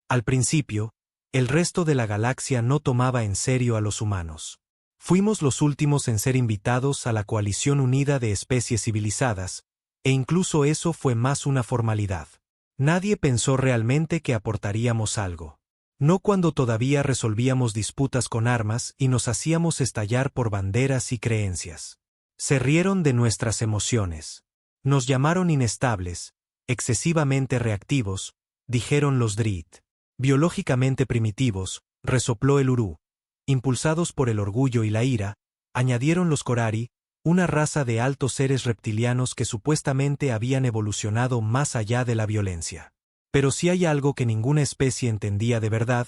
Al principio, el resto de la galaxia no tomaba en serio a los humanos. Fuimos los últimos en ser invitados a la coalición unida de especies civilizadas, e incluso eso fue más una formalidad. Nadie pensó realmente que aportaríamos algo. No cuando todavía resolvíamos disputas con armas y nos hacíamos estallar por banderas y creencias. Se rieron de nuestras emociones. Nos llamaron inestables, excesivamente reactivos, dijeron los Drit. Biológicamente primitivos, resopló el Uru. Impulsados por el orgullo y la ira, añadieron los Korari, una raza de altos seres reptilianos que supuestamente habían evolucionado más allá de la violencia. Pero si hay algo que ninguna especie entendía de verdad,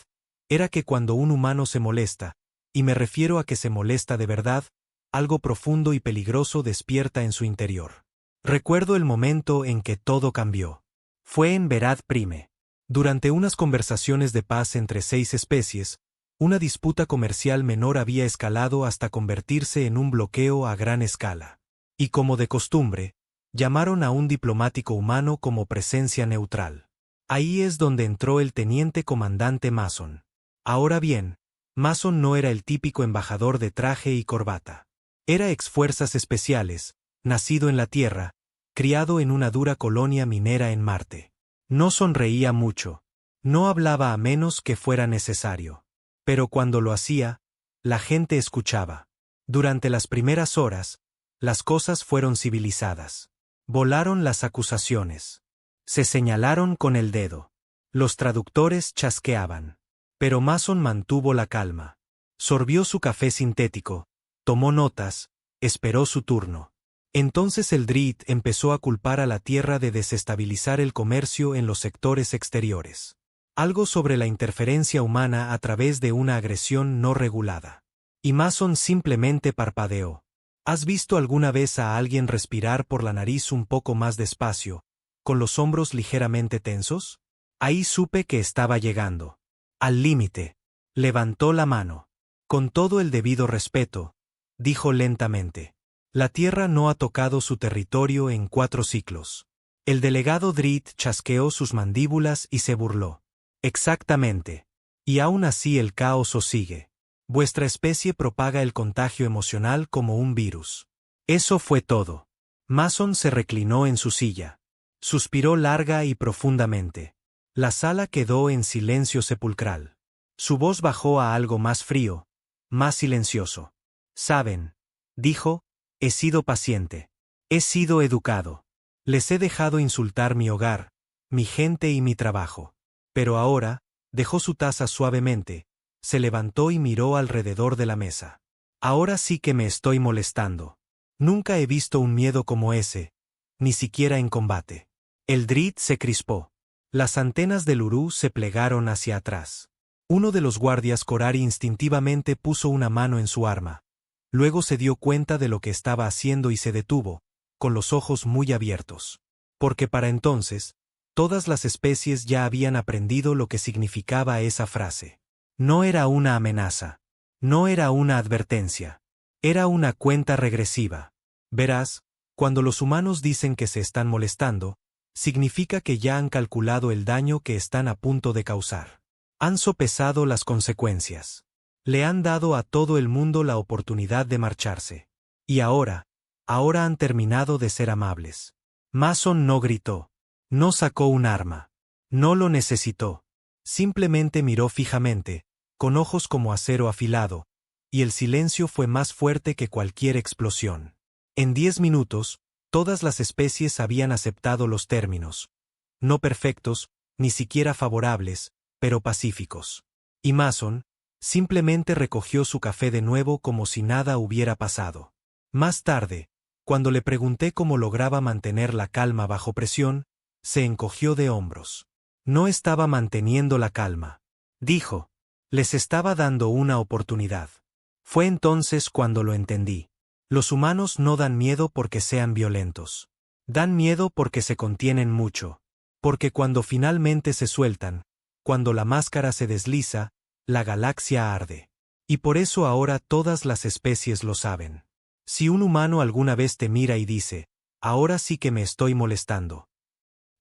era que cuando un humano se molesta, y me refiero a que se molesta de verdad, algo profundo y peligroso despierta en su interior. Recuerdo el momento en que todo cambió. Fue en Verad Prime. Durante unas conversaciones de paz entre 6 especies, una disputa comercial menor había escalado hasta convertirse en un bloqueo a gran escala. Y como de costumbre, llamaron a un diplomático humano como presencia neutral. Ahí es donde entró el teniente comandante Mason. Ahora bien, Mason no era el típico embajador de traje y corbata. Era ex fuerzas especiales, nacido en la Tierra, criado en una dura colonia minera en Marte. No sonreía mucho. No hablaba a menos que fuera necesario. Pero cuando lo hacía, la gente escuchaba. Durante las primeras horas, las cosas fueron civilizadas. Volaron las acusaciones. Se señalaron con el dedo. Los traductores chasqueaban. Pero Mason mantuvo la calma. Sorbió su café sintético, tomó notas, esperó su turno. Entonces el Drit empezó a culpar a la Tierra de desestabilizar el comercio en los sectores exteriores. Algo sobre la interferencia humana a través de una agresión no regulada. Y Mason simplemente parpadeó. ¿Has visto alguna vez a alguien respirar por la nariz un poco más despacio, con los hombros ligeramente tensos? Ahí supe que estaba llegando. Al límite. Levantó la mano. Con todo el debido respeto, dijo lentamente. La Tierra no ha tocado su territorio en 4 ciclos. El delegado Drit chasqueó sus mandíbulas y se burló. Exactamente. Y aún así el caos os sigue. Vuestra especie propaga el contagio emocional como un virus. Eso fue todo. Mason se reclinó en su silla. Suspiró larga y profundamente. La sala quedó en silencio sepulcral. Su voz bajó a algo más frío, más silencioso. Saben, dijo, he sido paciente. He sido educado. Les he dejado insultar mi hogar, mi gente y mi trabajo. Pero ahora, dejó su taza suavemente, se levantó y miró alrededor de la mesa. Ahora sí que me estoy molestando. Nunca he visto un miedo como ese, ni siquiera en combate. El Drit se crispó. Las antenas del Uru se plegaron hacia atrás. Uno de los guardias Korari instintivamente puso una mano en su arma. Luego se dio cuenta de lo que estaba haciendo y se detuvo, con los ojos muy abiertos. Porque para entonces, todas las especies ya habían aprendido lo que significaba esa frase. No era una amenaza. No era una advertencia. Era una cuenta regresiva. Verás, cuando los humanos dicen que se están molestando, significa que ya han calculado el daño que están a punto de causar. Han sopesado las consecuencias. Le han dado a todo el mundo la oportunidad de marcharse. Y ahora han terminado de ser amables. Mason no gritó. No sacó un arma. No lo necesitó. Simplemente miró fijamente, con ojos como acero afilado, y el silencio fue más fuerte que cualquier explosión. En 10 minutos, todas las especies habían aceptado los términos. No perfectos, ni siquiera favorables, pero pacíficos. Y Mason simplemente recogió su café de nuevo como si nada hubiera pasado. Más tarde, cuando le pregunté cómo lograba mantener la calma bajo presión, se encogió de hombros. No estaba manteniendo la calma. Dijo. Les estaba dando una oportunidad. Fue entonces cuando lo entendí. Los humanos no dan miedo porque sean violentos. Dan miedo porque se contienen mucho. Porque cuando finalmente se sueltan, cuando la máscara se desliza, la galaxia arde. Y por eso ahora todas las especies lo saben. Si un humano alguna vez te mira y dice, ahora sí que me estoy molestando.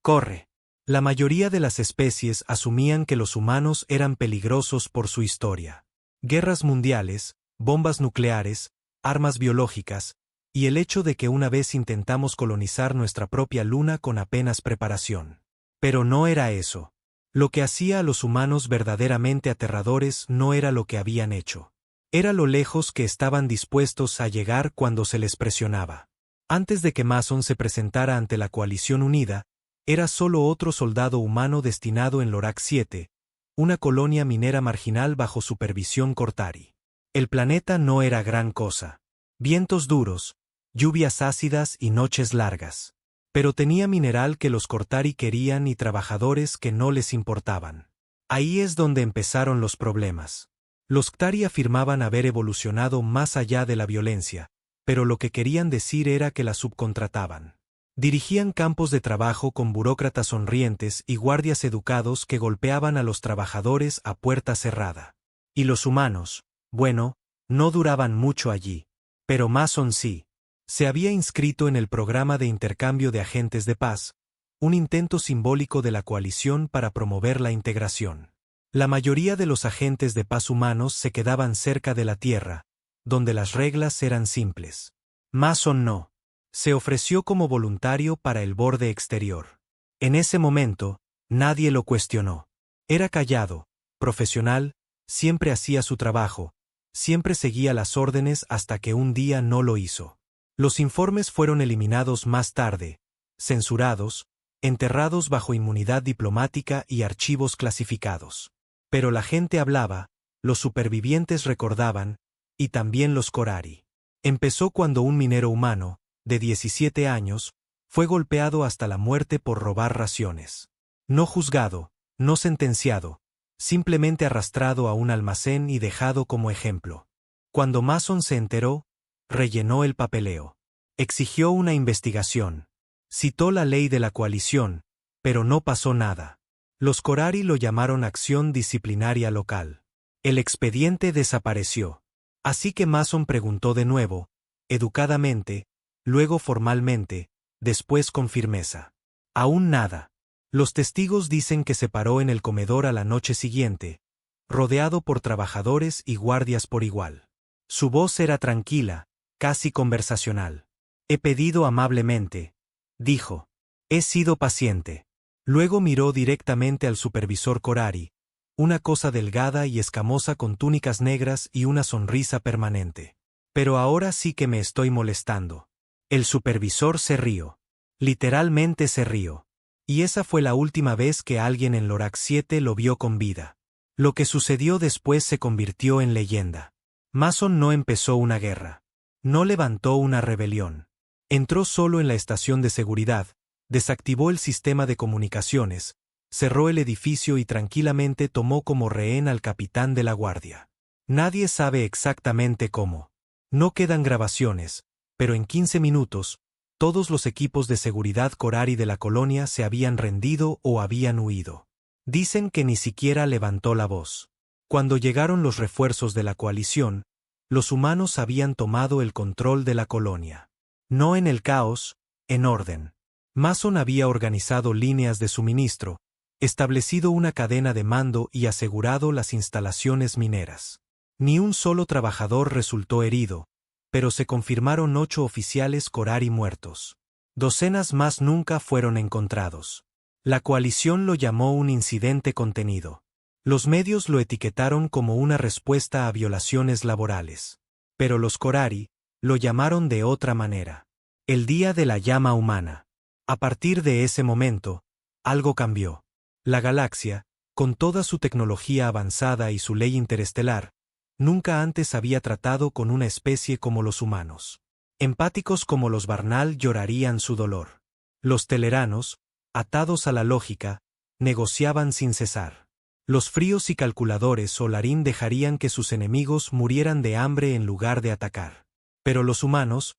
Corre. La mayoría de las especies asumían que los humanos eran peligrosos por su historia. Guerras mundiales, bombas nucleares, armas biológicas, y el hecho de que una vez intentamos colonizar nuestra propia luna con apenas preparación. Pero no era eso. Lo que hacía a los humanos verdaderamente aterradores no era lo que habían hecho. Era lo lejos que estaban dispuestos a llegar cuando se les presionaba. Antes de que Mason se presentara ante la Coalición Unida, era solo otro soldado humano destinado en Lorax 7, una colonia minera marginal bajo supervisión Cortari. El planeta no era gran cosa. Vientos duros, lluvias ácidas y noches largas. Pero tenía mineral que los Cortari querían y trabajadores que no les importaban. Ahí es donde empezaron los problemas. Los Ktari afirmaban haber evolucionado más allá de la violencia, pero lo que querían decir era que la subcontrataban. Dirigían campos de trabajo con burócratas sonrientes y guardias educados que golpeaban a los trabajadores a puerta cerrada. Y los humanos, bueno, no duraban mucho allí. Pero Mason sí. Se había inscrito en el programa de intercambio de agentes de paz, un intento simbólico de la coalición para promover la integración. La mayoría de los agentes de paz humanos se quedaban cerca de la Tierra, donde las reglas eran simples. Mason no. Se ofreció como voluntario para el borde exterior. En ese momento, nadie lo cuestionó. Era callado, profesional, siempre hacía su trabajo, siempre seguía las órdenes hasta que un día no lo hizo. Los informes fueron eliminados más tarde, censurados, enterrados bajo inmunidad diplomática y archivos clasificados. Pero la gente hablaba, los supervivientes recordaban, y también los Corari. Empezó cuando un minero humano, de 17 años, fue golpeado hasta la muerte por robar raciones. No juzgado, no sentenciado, simplemente arrastrado a un almacén y dejado como ejemplo. Cuando Mason se enteró, rellenó el papeleo. Exigió una investigación. Citó la ley de la coalición, pero no pasó nada. Los Corari lo llamaron acción disciplinaria local. El expediente desapareció. Así que Mason preguntó de nuevo, educadamente, luego formalmente, después con firmeza. Aún nada. Los testigos dicen que se paró en el comedor a la noche siguiente, rodeado por trabajadores y guardias por igual. Su voz era tranquila, casi conversacional. He pedido amablemente, dijo. He sido paciente. Luego miró directamente al supervisor Corari, una cosa delgada y escamosa con túnicas negras y una sonrisa permanente. Pero ahora sí que me estoy molestando. El supervisor se rió. Literalmente se rió. Y esa fue la última vez que alguien en Lorax 7 lo vio con vida. Lo que sucedió después se convirtió en leyenda. Mason no empezó una guerra. No levantó una rebelión. Entró solo en la estación de seguridad, desactivó el sistema de comunicaciones, cerró el edificio y tranquilamente tomó como rehén al capitán de la guardia. Nadie sabe exactamente cómo. No quedan grabaciones, pero en 15 minutos, todos los equipos de seguridad Corari de la colonia se habían rendido o habían huido. Dicen que ni siquiera levantó la voz. Cuando llegaron los refuerzos de la coalición, los humanos habían tomado el control de la colonia. No en el caos, en orden. Mason había organizado líneas de suministro, establecido una cadena de mando y asegurado las instalaciones mineras. Ni un solo trabajador resultó herido, pero se confirmaron 8 oficiales Corari muertos. Docenas más nunca fueron encontrados. La coalición lo llamó un incidente contenido. Los medios lo etiquetaron como una respuesta a violaciones laborales. Pero los Corari lo llamaron de otra manera. El día de la llama humana. A partir de ese momento, algo cambió. La galaxia, con toda su tecnología avanzada y su ley interestelar, nunca antes había tratado con una especie como los humanos. Empáticos como los Barnal llorarían su dolor. Los Teleranos, atados a la lógica, negociaban sin cesar. Los fríos y calculadores Solarín dejarían que sus enemigos murieran de hambre en lugar de atacar. Pero los humanos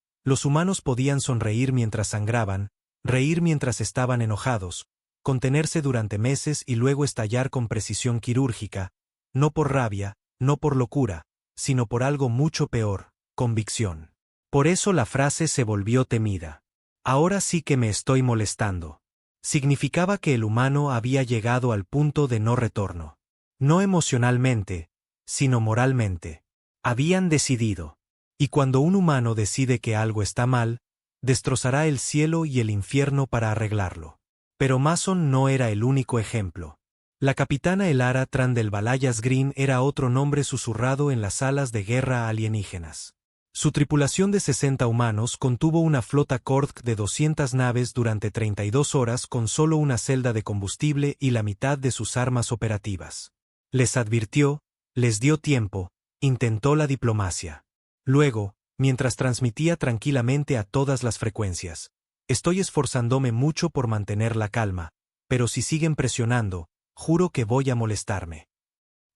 podían sonreír mientras sangraban, reír mientras estaban enojados, contenerse durante meses y luego estallar con precisión quirúrgica, no por rabia, no por locura, sino por algo mucho peor, convicción. Por eso la frase se volvió temida. Ahora sí que me estoy molestando. Significaba que el humano había llegado al punto de no retorno. No emocionalmente, sino moralmente. Habían decidido. Y cuando un humano decide que algo está mal, destrozará el cielo y el infierno para arreglarlo. Pero Mason no era el único ejemplo. La capitana Elara Tran del Balayas Green era otro nombre susurrado en las salas de guerra alienígenas. Su tripulación de 60 humanos contuvo una flota Korg de 200 naves durante 32 horas con solo una celda de combustible y la mitad de sus armas operativas. Les advirtió, les dio tiempo, intentó la diplomacia. Luego, mientras transmitía tranquilamente a todas las frecuencias, estoy esforzándome mucho por mantener la calma, pero si siguen presionando, juro que voy a molestarme.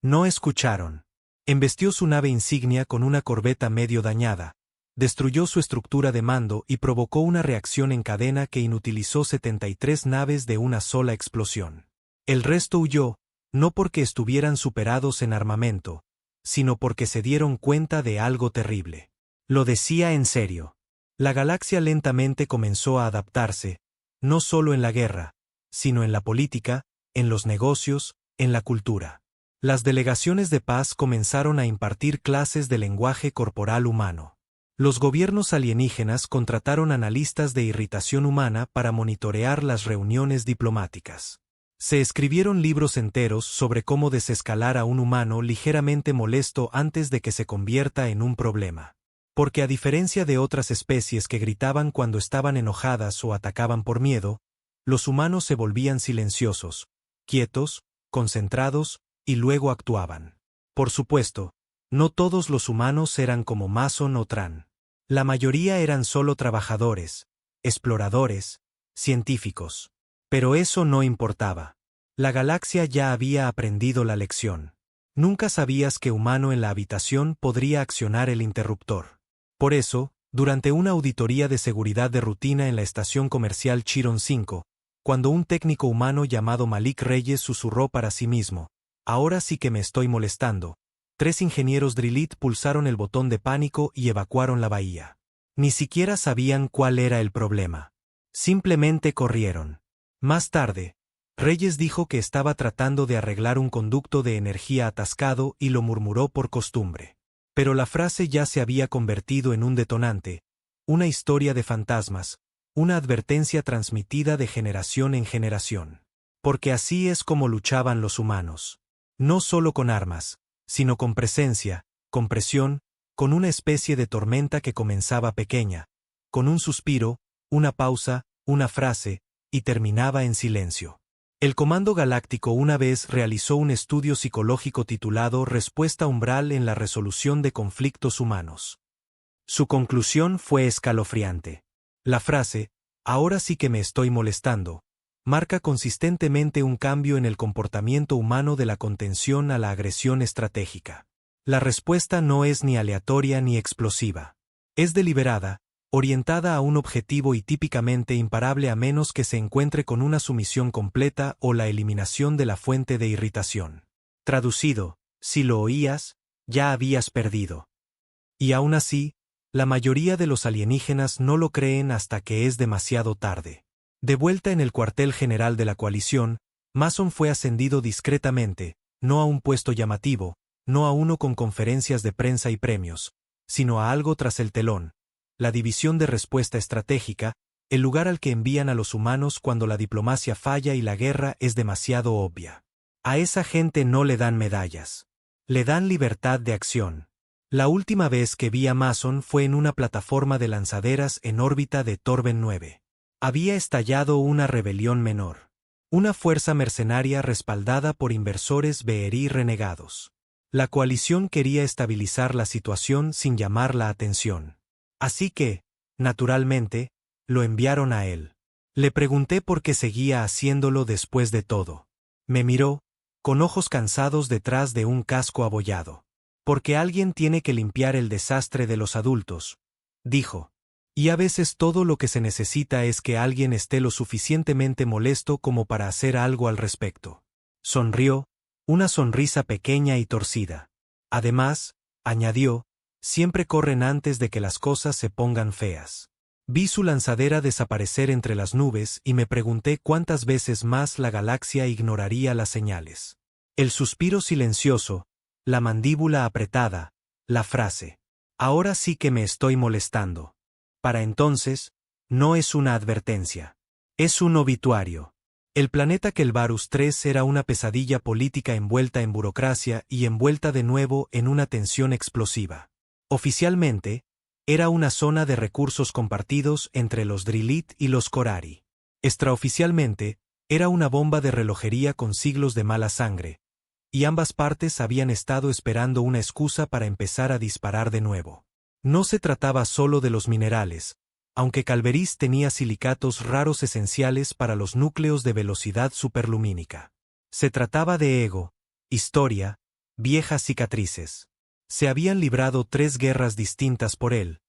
No escucharon. Embestió su nave insignia con una corbeta medio dañada, destruyó su estructura de mando y provocó una reacción en cadena que inutilizó 73 naves de una sola explosión. El resto huyó, no porque estuvieran superados en armamento, sino porque se dieron cuenta de algo terrible. Lo decía en serio. La galaxia lentamente comenzó a adaptarse, no solo en la guerra, sino en la política, en los negocios, en la cultura. Las delegaciones de paz comenzaron a impartir clases de lenguaje corporal humano. Los gobiernos alienígenas contrataron analistas de irritación humana para monitorear las reuniones diplomáticas. Se escribieron libros enteros sobre cómo desescalar a un humano ligeramente molesto antes de que se convierta en un problema. Porque a diferencia de otras especies que gritaban cuando estaban enojadas o atacaban por miedo, los humanos se volvían silenciosos, quietos, concentrados, y luego actuaban. Por supuesto, no todos los humanos eran como Mason o Tran. La mayoría eran solo trabajadores, exploradores, científicos. Pero eso no importaba. La galaxia ya había aprendido la lección. Nunca sabías que humano en la habitación podría accionar el interruptor. Por eso, durante una auditoría de seguridad de rutina en la estación comercial Chiron 5, cuando un técnico humano llamado Malik Reyes susurró para sí mismo, «Ahora sí que me estoy molestando», 3 ingenieros Drilith pulsaron el botón de pánico y evacuaron la bahía. Ni siquiera sabían cuál era el problema. Simplemente corrieron. Más tarde, Reyes dijo que estaba tratando de arreglar un conducto de energía atascado y lo murmuró por costumbre. Pero la frase ya se había convertido en un detonante, una historia de fantasmas, una advertencia transmitida de generación en generación. Porque así es como luchaban los humanos. No solo con armas, sino con presencia, con presión, con una especie de tormenta que comenzaba pequeña, con un suspiro, una pausa, una frase, y terminaba en silencio. El Comando Galáctico una vez realizó un estudio psicológico titulado Respuesta umbral en la resolución de conflictos humanos. Su conclusión fue escalofriante. La frase, «ahora sí que me estoy molestando», marca consistentemente un cambio en el comportamiento humano de la contención a la agresión estratégica. La respuesta no es ni aleatoria ni explosiva. Es deliberada, orientada a un objetivo y típicamente imparable a menos que se encuentre con una sumisión completa o la eliminación de la fuente de irritación. Traducido, si lo oías, ya habías perdido. Y aún así, la mayoría de los alienígenas no lo creen hasta que es demasiado tarde. De vuelta en el cuartel general de la coalición, Mason fue ascendido discretamente, no a un puesto llamativo, no a uno con conferencias de prensa y premios, sino a algo tras el telón, la división de respuesta estratégica, el lugar al que envían a los humanos cuando la diplomacia falla y la guerra es demasiado obvia. A esa gente no le dan medallas. Le dan libertad de acción. La última vez que vi a Mason fue en una plataforma de lanzaderas en órbita de Torben 9. Había estallado una rebelión menor. Una fuerza mercenaria respaldada por inversores BRI renegados. La coalición quería estabilizar la situación sin llamar la atención. Así que, naturalmente, lo enviaron a él. Le pregunté por qué seguía haciéndolo después de todo. Me miró, con ojos cansados detrás de un casco abollado. Porque alguien tiene que limpiar el desastre de los adultos, dijo. Y a veces todo lo que se necesita es que alguien esté lo suficientemente molesto como para hacer algo al respecto. Sonrió, una sonrisa pequeña y torcida. Además, añadió, siempre corren antes de que las cosas se pongan feas. Vi su lanzadera desaparecer entre las nubes y me pregunté cuántas veces más la galaxia ignoraría las señales. El suspiro silencioso, la mandíbula apretada, la frase. Ahora sí que me estoy molestando. Para entonces, no es una advertencia. Es un obituario. El planeta Kelvarus 3 era una pesadilla política envuelta en burocracia y envuelta de nuevo en una tensión explosiva. Oficialmente, era una zona de recursos compartidos entre los Drilith y los Korari. Extraoficialmente, era una bomba de relojería con siglos de mala sangre, y ambas partes habían estado esperando una excusa para empezar a disparar de nuevo. No se trataba solo de los minerales, aunque Calveris tenía silicatos raros esenciales para los núcleos de velocidad superlumínica. Se trataba de ego, historia, viejas cicatrices. Se habían librado 3 guerras distintas por él,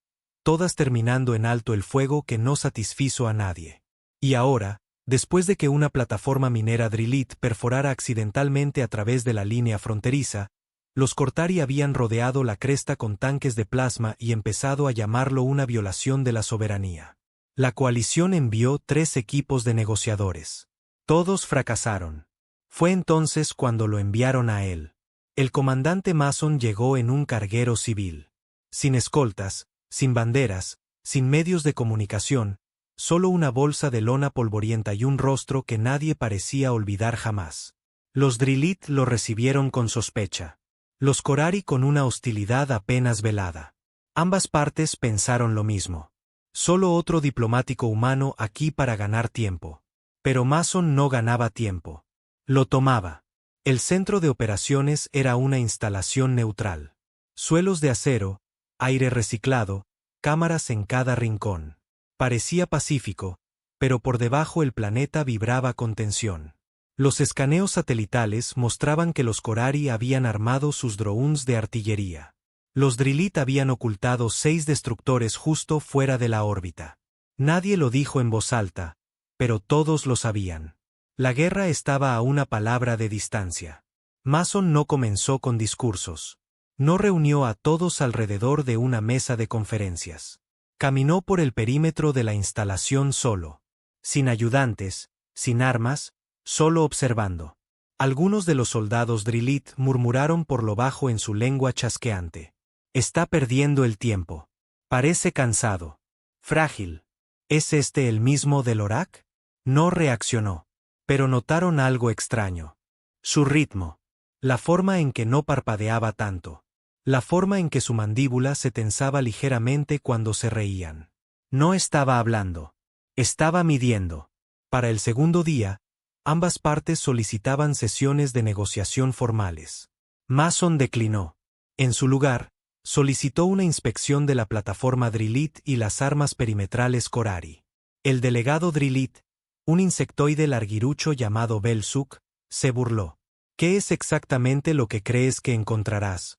todas terminando en alto el fuego que no satisfizo a nadie. Y ahora, después de que una plataforma minera Drilith perforara accidentalmente a través de la línea fronteriza, los Cortari habían rodeado la cresta con tanques de plasma y empezado a llamarlo una violación de la soberanía. La coalición envió 3 equipos de negociadores. Todos fracasaron. Fue entonces cuando lo enviaron a él. El comandante Mason llegó en un carguero civil. Sin escoltas, sin banderas, sin medios de comunicación, solo una bolsa de lona polvorienta y un rostro que nadie parecía olvidar jamás. Los Drilith lo recibieron con sospecha. Los Korari con una hostilidad apenas velada. Ambas partes pensaron lo mismo. Solo otro diplomático humano aquí para ganar tiempo. Pero Mason no ganaba tiempo. Lo tomaba. El centro de operaciones era una instalación neutral. Suelos de acero, aire reciclado, cámaras en cada rincón. Parecía pacífico, pero por debajo el planeta vibraba con tensión. Los escaneos satelitales mostraban que los Korari habían armado sus drones de artillería. Los Drilith habían ocultado 6 destructores justo fuera de la órbita. Nadie lo dijo en voz alta, pero todos lo sabían. La guerra estaba a una palabra de distancia. Mason no comenzó con discursos. No reunió a todos alrededor de una mesa de conferencias. Caminó por el perímetro de la instalación solo. Sin ayudantes, sin armas, solo observando. Algunos de los soldados Drilith murmuraron por lo bajo en su lengua chasqueante. Está perdiendo el tiempo. Parece cansado. Frágil. ¿Es este el mismo del Lorak? No reaccionó. Pero notaron algo extraño. Su ritmo. La forma en que no parpadeaba tanto. La forma en que su mandíbula se tensaba ligeramente cuando se reían. No estaba hablando. Estaba midiendo. Para el segundo día, ambas partes solicitaban sesiones de negociación formales. Mason declinó. En su lugar, solicitó una inspección de la plataforma Drilith y las armas perimetrales Korari. El delegado Drilith, un insectoide larguirucho llamado Bel-Suk, se burló. ¿Qué es exactamente lo que crees que encontrarás?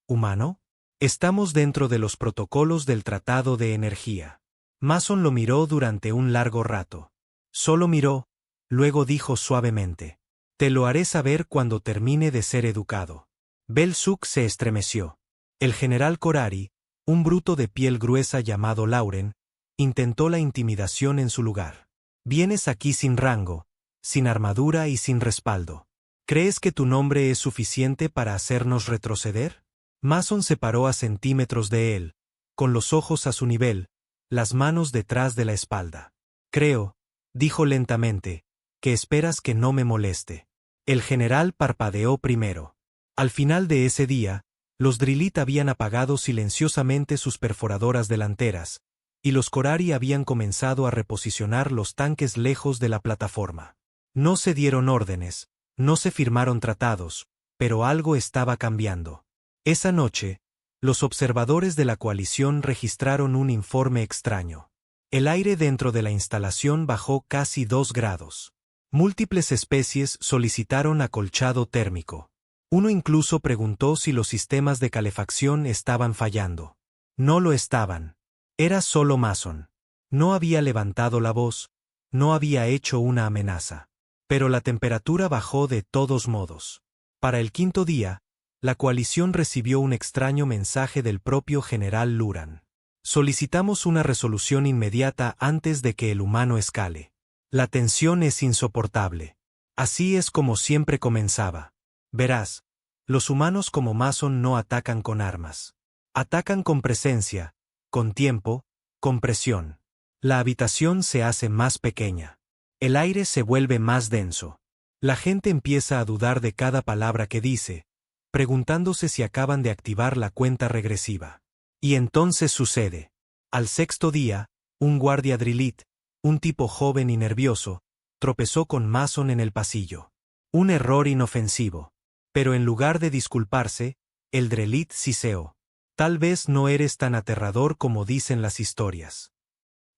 ¿Humano? Estamos dentro de los protocolos del Tratado de Energía. Mason lo miró durante un largo rato. Solo miró. Luego dijo suavemente: te lo haré saber cuando termine de ser educado. Bel-Suk se estremeció. El general Korari, un bruto de piel gruesa llamado Lauren, intentó la intimidación en su lugar. Vienes aquí sin rango, sin armadura y sin respaldo. ¿Crees que tu nombre es suficiente para hacernos retroceder? Mason se paró a centímetros de él, con los ojos a su nivel, las manos detrás de la espalda. Creo, dijo lentamente, que esperas que no me moleste. El general parpadeó primero. Al final de ese día, los Drilith habían apagado silenciosamente sus perforadoras delanteras, y los Korari habían comenzado a reposicionar los tanques lejos de la plataforma. No se dieron órdenes, no se firmaron tratados, pero algo estaba cambiando. Esa noche, los observadores de la coalición registraron un informe extraño. El aire dentro de la instalación bajó casi 2 grados. Múltiples especies solicitaron acolchado térmico. Uno incluso preguntó si los sistemas de calefacción estaban fallando. No lo estaban. Era solo Mason. No había levantado la voz, no había hecho una amenaza. Pero la temperatura bajó de todos modos. Para el 5.º día, la coalición recibió un extraño mensaje del propio general Luran. Solicitamos una resolución inmediata antes de que el humano escale. La tensión es insoportable. Así es como siempre comenzaba. Verás, los humanos como Mason no atacan con armas. Atacan con presencia, con tiempo, con presión. La habitación se hace más pequeña. El aire se vuelve más denso. La gente empieza a dudar de cada palabra que dice, preguntándose si acaban de activar la cuenta regresiva. Y entonces sucede. Al sexto día, un guardia Drillit, un tipo joven y nervioso, tropezó con Mason en el pasillo. Un error inofensivo. Pero en lugar de disculparse, el Drillit siseó. Tal vez no eres tan aterrador como dicen las historias.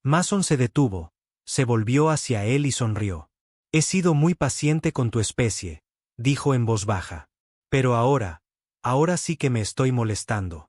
Mason se detuvo, se volvió hacia él y sonrió. He sido muy paciente con tu especie, dijo en voz baja. Pero ahora sí que me estoy molestando.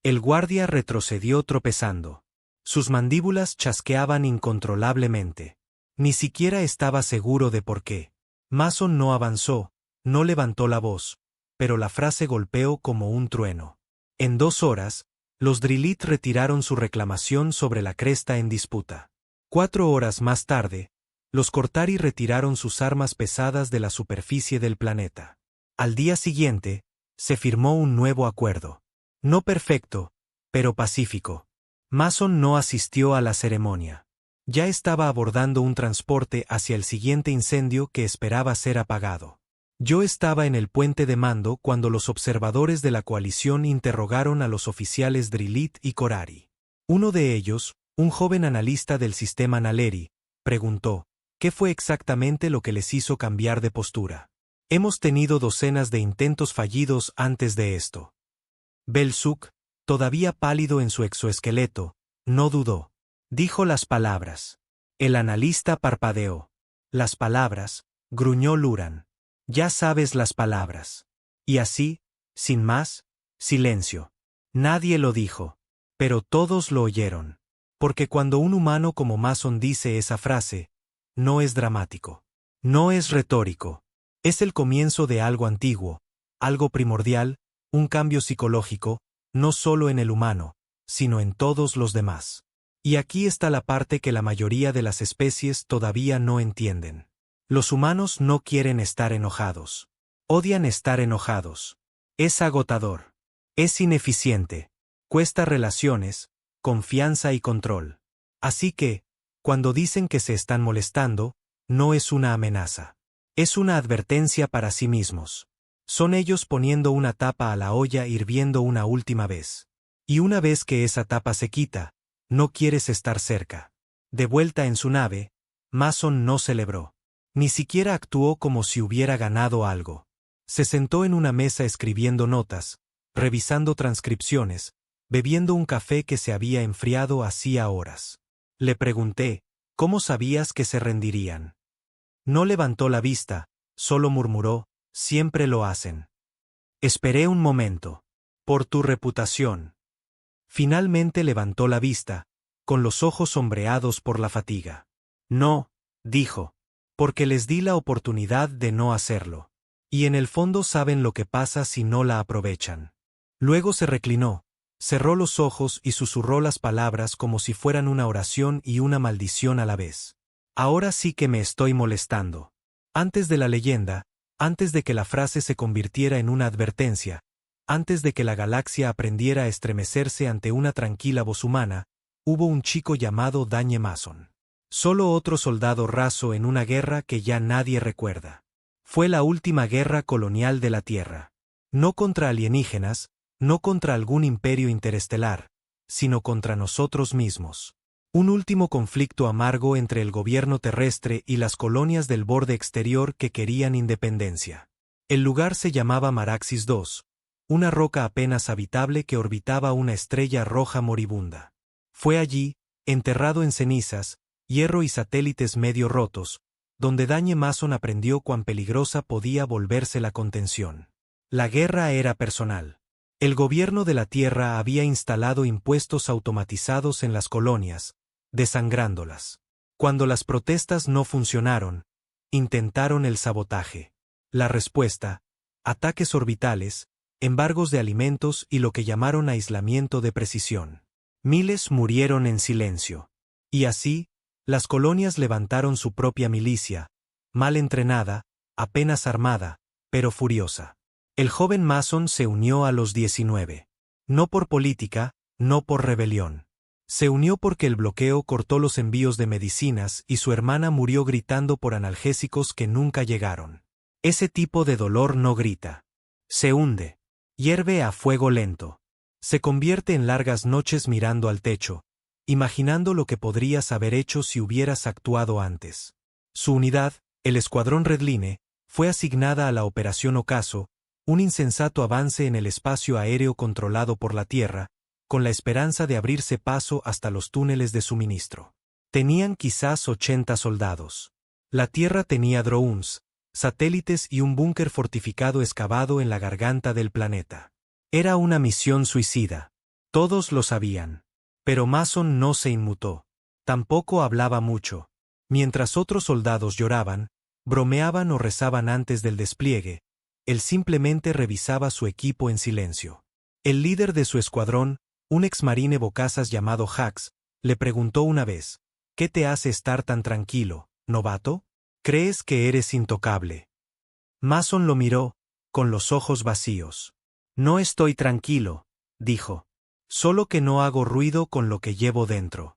El guardia retrocedió tropezando. Sus mandíbulas chasqueaban incontrolablemente. Ni siquiera estaba seguro de por qué. Mason no avanzó, no levantó la voz, pero la frase golpeó como un trueno. En 2 horas, los Drillit retiraron su reclamación sobre la cresta en disputa. 4 horas más tarde, los Cortari retiraron sus armas pesadas de la superficie del planeta. Al día siguiente, se firmó un nuevo acuerdo. No perfecto, pero pacífico. Mason no asistió a la ceremonia. Ya estaba abordando un transporte hacia el siguiente incendio que esperaba ser apagado. Yo estaba en el puente de mando cuando los observadores de la coalición interrogaron a los oficiales Drillit y Corari. Uno de ellos, un joven analista del sistema Naleri, preguntó, ¿qué fue exactamente lo que les hizo cambiar de postura? Hemos tenido docenas de intentos fallidos antes de esto. Bel-Suk, todavía pálido en su exoesqueleto, no dudó. Dijo las palabras. El analista parpadeó. Las palabras, gruñó Luran. Ya sabes las palabras. Y así, sin más, silencio. Nadie lo dijo. Pero todos lo oyeron. Porque cuando un humano como Mason dice esa frase, no es dramático. No es retórico. Es el comienzo de algo antiguo, algo primordial, un cambio psicológico, no solo en el humano, sino en todos los demás. Y aquí está la parte que la mayoría de las especies todavía no entienden. Los humanos no quieren estar enojados. Odian estar enojados. Es agotador. Es ineficiente. Cuesta relaciones, confianza y control. Así que, cuando dicen que se están molestando, no es una amenaza. Es una advertencia para sí mismos. Son ellos poniendo una tapa a la olla hirviendo una última vez. Y una vez que esa tapa se quita, no quieres estar cerca. De vuelta en su nave, Mason no celebró. Ni siquiera actuó como si hubiera ganado algo. Se sentó en una mesa escribiendo notas, revisando transcripciones, bebiendo un café que se había enfriado hacía horas. Le pregunté, ¿cómo sabías que se rendirían? No levantó la vista, solo murmuró, siempre lo hacen. Esperé un momento. Por tu reputación. Finalmente levantó la vista, con los ojos sombreados por la fatiga. No, dijo, porque les di la oportunidad de no hacerlo. Y en el fondo saben lo que pasa si no la aprovechan. Luego se reclinó, cerró los ojos y susurró las palabras como si fueran una oración y una maldición a la vez. Ahora sí que me estoy molestando. Antes de la leyenda, antes de que la frase se convirtiera en una advertencia, antes de que la galaxia aprendiera a estremecerse ante una tranquila voz humana, hubo un chico llamado Danye Mason. Solo otro soldado raso en una guerra que ya nadie recuerda. Fue la última guerra colonial de la Tierra. No contra alienígenas, no contra algún imperio interestelar, sino contra nosotros mismos. Un último conflicto amargo entre el gobierno terrestre y las colonias del borde exterior que querían independencia. El lugar se llamaba Maraxis II, una roca apenas habitable que orbitaba una estrella roja moribunda. Fue allí, enterrado en cenizas, hierro y satélites medio rotos, donde Danye Mason aprendió cuán peligrosa podía volverse la contención. La guerra era personal. El gobierno de la Tierra había instalado impuestos automatizados en las colonias, desangrándolas. Cuando las protestas no funcionaron, intentaron el sabotaje. La respuesta, ataques orbitales, embargos de alimentos y lo que llamaron aislamiento de precisión. Miles murieron en silencio. Y así, las colonias levantaron su propia milicia, mal entrenada, apenas armada, pero furiosa. El joven Mason se unió a los 19. No por política, no por rebelión. Se unió porque el bloqueo cortó los envíos de medicinas y su hermana murió gritando por analgésicos que nunca llegaron. Ese tipo de dolor no grita. Se hunde. Hierve a fuego lento. Se convierte en largas noches mirando al techo, imaginando lo que podrías haber hecho si hubieras actuado antes. Su unidad, el Escuadrón Red Line, fue asignada a la Operación Ocaso, un insensato avance en el espacio aéreo controlado por la Tierra, con la esperanza de abrirse paso hasta los túneles de suministro. Tenían quizás 80 soldados. La Tierra tenía drones, satélites y un búnker fortificado excavado en la garganta del planeta. Era una misión suicida. Todos lo sabían. Pero Mason no se inmutó. Tampoco hablaba mucho. Mientras otros soldados lloraban, bromeaban o rezaban antes del despliegue, él simplemente revisaba su equipo en silencio. El líder de su escuadrón, un exmarine bocazas llamado Hax, le preguntó una vez: ¿qué te hace estar tan tranquilo, novato? ¿Crees que eres intocable? Mason lo miró, con los ojos vacíos. No estoy tranquilo, dijo. Solo que no hago ruido con lo que llevo dentro.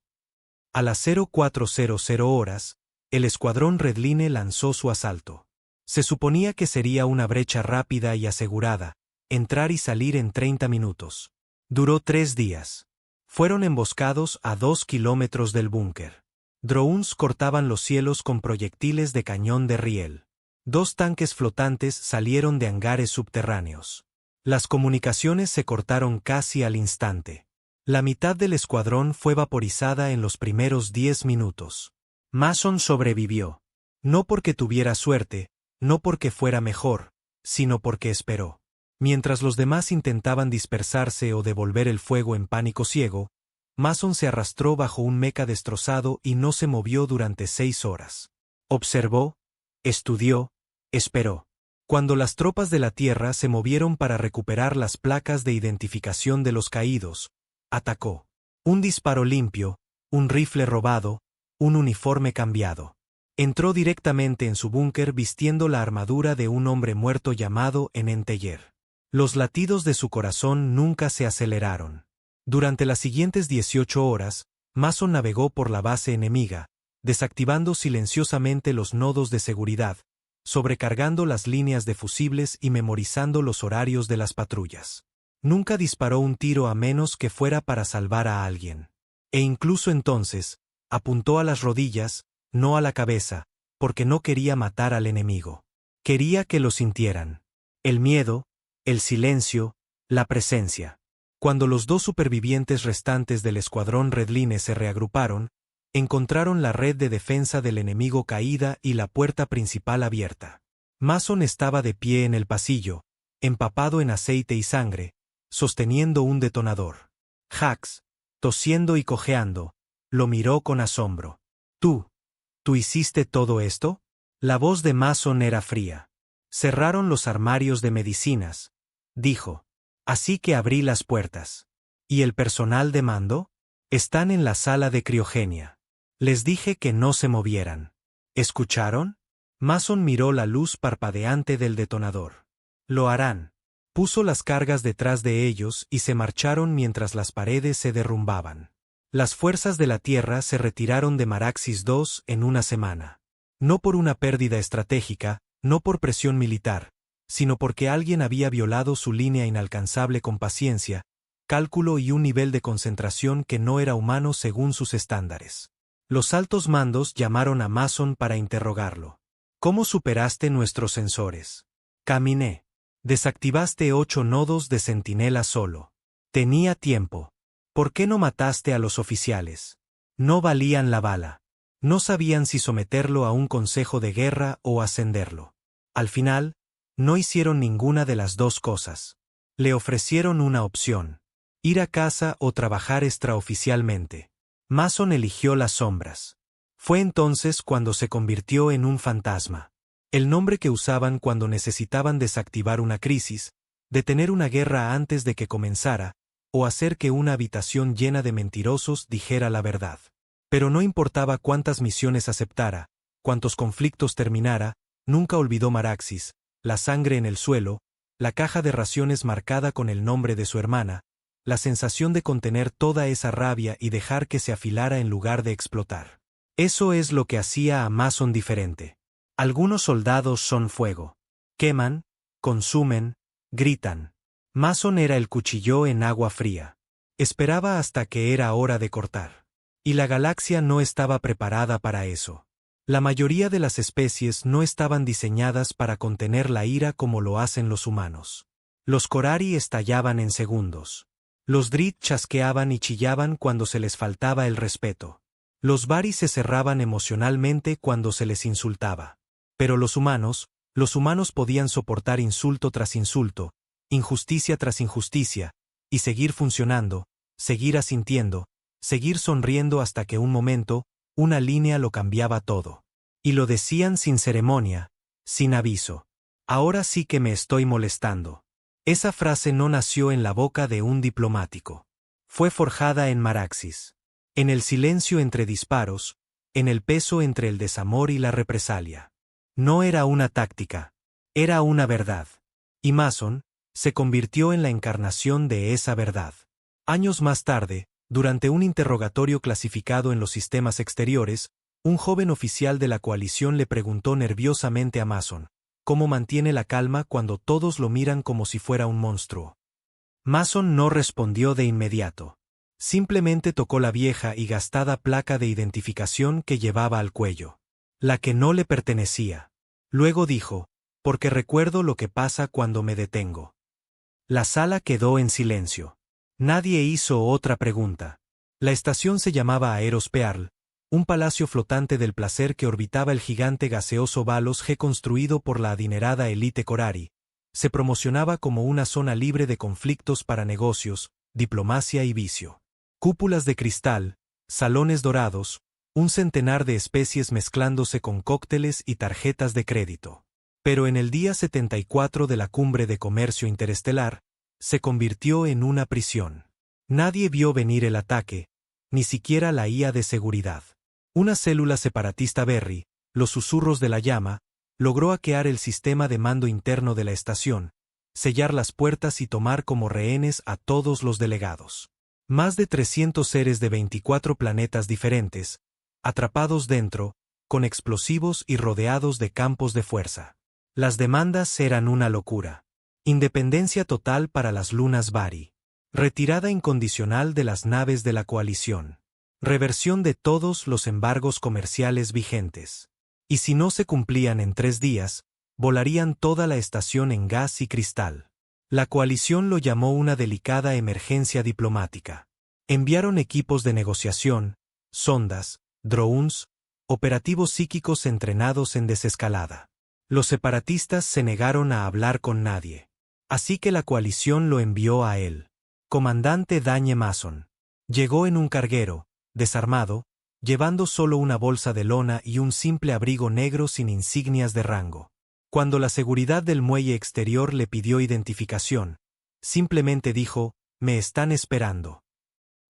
A las 0400 horas, el Escuadrón Red Line lanzó su asalto. Se suponía que sería una brecha rápida y asegurada, entrar y salir en 30 minutos. Duró 3 días. Fueron emboscados a 2 kilómetros del búnker. Drones cortaban los cielos con proyectiles de cañón de riel. 2 tanques flotantes salieron de hangares subterráneos. Las comunicaciones se cortaron casi al instante. La mitad del escuadrón fue vaporizada en los primeros 10 minutos. Mason sobrevivió. No porque tuviera suerte, no porque fuera mejor, sino porque esperó. Mientras los demás intentaban dispersarse o devolver el fuego en pánico ciego, Mason se arrastró bajo un meca destrozado y no se movió durante 6 horas. Observó, estudió, esperó. Cuando las tropas de la Tierra se movieron para recuperar las placas de identificación de los caídos, atacó. Un disparo limpio, un rifle robado, un uniforme cambiado. Entró directamente en su búnker vistiendo la armadura de un hombre muerto llamado Enenteller. Los latidos de su corazón nunca se aceleraron. Durante las siguientes 18 horas, Mason navegó por la base enemiga, desactivando silenciosamente los nodos de seguridad, sobrecargando las líneas de fusibles y memorizando los horarios de las patrullas. Nunca disparó un tiro a menos que fuera para salvar a alguien. E incluso entonces, apuntó a las rodillas, no a la cabeza, porque no quería matar al enemigo. Quería que lo sintieran. El miedo, el silencio, la presencia. Cuando los 2 supervivientes restantes del Escuadrón Red Line se reagruparon, encontraron la red de defensa del enemigo caída y la puerta principal abierta. Mason estaba de pie en el pasillo, empapado en aceite y sangre, sosteniendo un detonador. Hax, tosiendo y cojeando, lo miró con asombro. ¿Tú hiciste todo esto? La voz de Mason era fría. Cerraron los armarios de medicinas, dijo. Así que abrí las puertas. ¿Y el personal de mando? Están en la sala de criogenia. Les dije que no se movieran. ¿Escucharon? Mason miró la luz parpadeante del detonador. Lo harán. Puso las cargas detrás de ellos y se marcharon mientras las paredes se derrumbaban. Las fuerzas de la Tierra se retiraron de Maraxis II en una semana. No por una pérdida estratégica, no por presión militar, sino porque alguien había violado su línea inalcanzable con paciencia, cálculo y un nivel de concentración que no era humano según sus estándares. Los altos mandos llamaron a Mason para interrogarlo. ¿Cómo superaste nuestros sensores? Caminé. Desactivaste 8 nodos de centinela solo. Tenía tiempo. ¿Por qué no mataste a los oficiales? No valían la bala. No sabían si someterlo a un consejo de guerra o ascenderlo. Al final, no hicieron ninguna de las 2 cosas. Le ofrecieron una opción: ir a casa o trabajar extraoficialmente. Mason eligió las sombras. Fue entonces cuando se convirtió en un fantasma. El nombre que usaban cuando necesitaban desactivar una crisis, detener una guerra antes de que comenzara, o hacer que una habitación llena de mentirosos dijera la verdad. Pero no importaba cuántas misiones aceptara, cuántos conflictos terminara, nunca olvidó Maraxis, la sangre en el suelo, la caja de raciones marcada con el nombre de su hermana, la sensación de contener toda esa rabia y dejar que se afilara en lugar de explotar. Eso es lo que hacía a Mason diferente. Algunos soldados son fuego. Queman, consumen, gritan. Mason era el cuchillo en agua fría. Esperaba hasta que era hora de cortar. Y la galaxia no estaba preparada para eso. La mayoría de las especies no estaban diseñadas para contener la ira como lo hacen los humanos. Los Korari estallaban en segundos. Los Drit chasqueaban y chillaban cuando se les faltaba el respeto. Los Bari se cerraban emocionalmente cuando se les insultaba. Pero los humanos podían soportar insulto tras insulto, injusticia tras injusticia, y seguir funcionando, seguir asintiendo, seguir sonriendo hasta que un momento, una línea lo cambiaba todo. Y lo decían sin ceremonia, sin aviso. Ahora sí que me estoy molestando. Esa frase no nació en la boca de un diplomático. Fue forjada en Maraxis. En el silencio entre disparos, en el peso entre el desamor y la represalia. No era una táctica, era una verdad. Y Mason se convirtió en la encarnación de esa verdad. Años más tarde, durante un interrogatorio clasificado en los sistemas exteriores, un joven oficial de la coalición le preguntó nerviosamente a Mason, ¿cómo mantiene la calma cuando todos lo miran como si fuera un monstruo? Mason no respondió de inmediato. Simplemente tocó la vieja y gastada placa de identificación que llevaba al cuello. La que no le pertenecía. Luego dijo, porque recuerdo lo que pasa cuando me detengo. La sala quedó en silencio. Nadie hizo otra pregunta. La estación se llamaba Aeros Pearl, un palacio flotante del placer que orbitaba el gigante gaseoso Valos G construido por la adinerada élite Korari. Se promocionaba como una zona libre de conflictos para negocios, diplomacia y vicio. Cúpulas de cristal, salones dorados, un centenar de especies mezclándose con cócteles y tarjetas de crédito. Pero en el día 74 de la Cumbre de Comercio Interestelar, se convirtió en una prisión. Nadie vio venir el ataque, ni siquiera la IA de seguridad. Una célula separatista Berry, los susurros de la llama, logró hackear el sistema de mando interno de la estación, sellar las puertas y tomar como rehenes a todos los delegados. Más de 300 seres de 24 planetas diferentes, atrapados dentro, con explosivos y rodeados de campos de fuerza. Las demandas eran una locura. Independencia total para las lunas Bari. Retirada incondicional de las naves de la coalición. Reversión de todos los embargos comerciales vigentes. Y si no se cumplían en 3 días, volarían toda la estación en gas y cristal. La coalición lo llamó una delicada emergencia diplomática. Enviaron equipos de negociación, sondas, drones, operativos psíquicos entrenados en desescalada. Los separatistas se negaron a hablar con nadie. Así que la coalición lo envió a él. Comandante Daniel Mason. Llegó en un carguero, desarmado, llevando solo una bolsa de lona y un simple abrigo negro sin insignias de rango. Cuando la seguridad del muelle exterior le pidió identificación, simplemente dijo, «Me están esperando».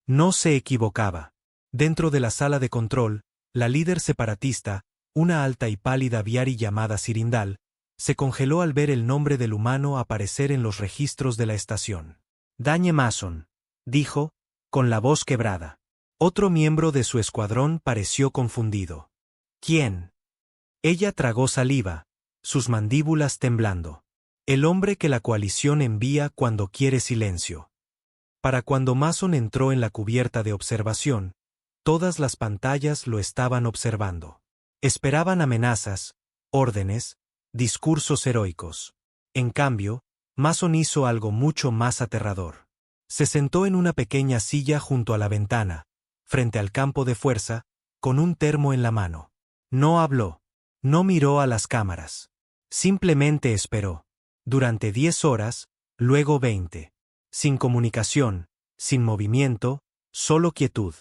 No se equivocaba. Dentro de la sala de control, la líder separatista, una alta y pálida Viari llamada Sirindal, se congeló al ver el nombre del humano aparecer en los registros de la estación. «Daniel Mason», dijo, con la voz quebrada. Otro miembro de su escuadrón pareció confundido. «¿Quién?» Ella tragó saliva, sus mandíbulas temblando. «El hombre que la coalición envía cuando quiere silencio». Para cuando Mason entró en la cubierta de observación, todas las pantallas lo estaban observando. Esperaban amenazas, órdenes, discursos heroicos. En cambio, Mason hizo algo mucho más aterrador. Se sentó en una pequeña silla junto a la ventana, frente al campo de fuerza, con un termo en la mano. No habló. No miró a las cámaras. Simplemente esperó. Durante 10 horas, luego 20. Sin comunicación, sin movimiento, solo quietud.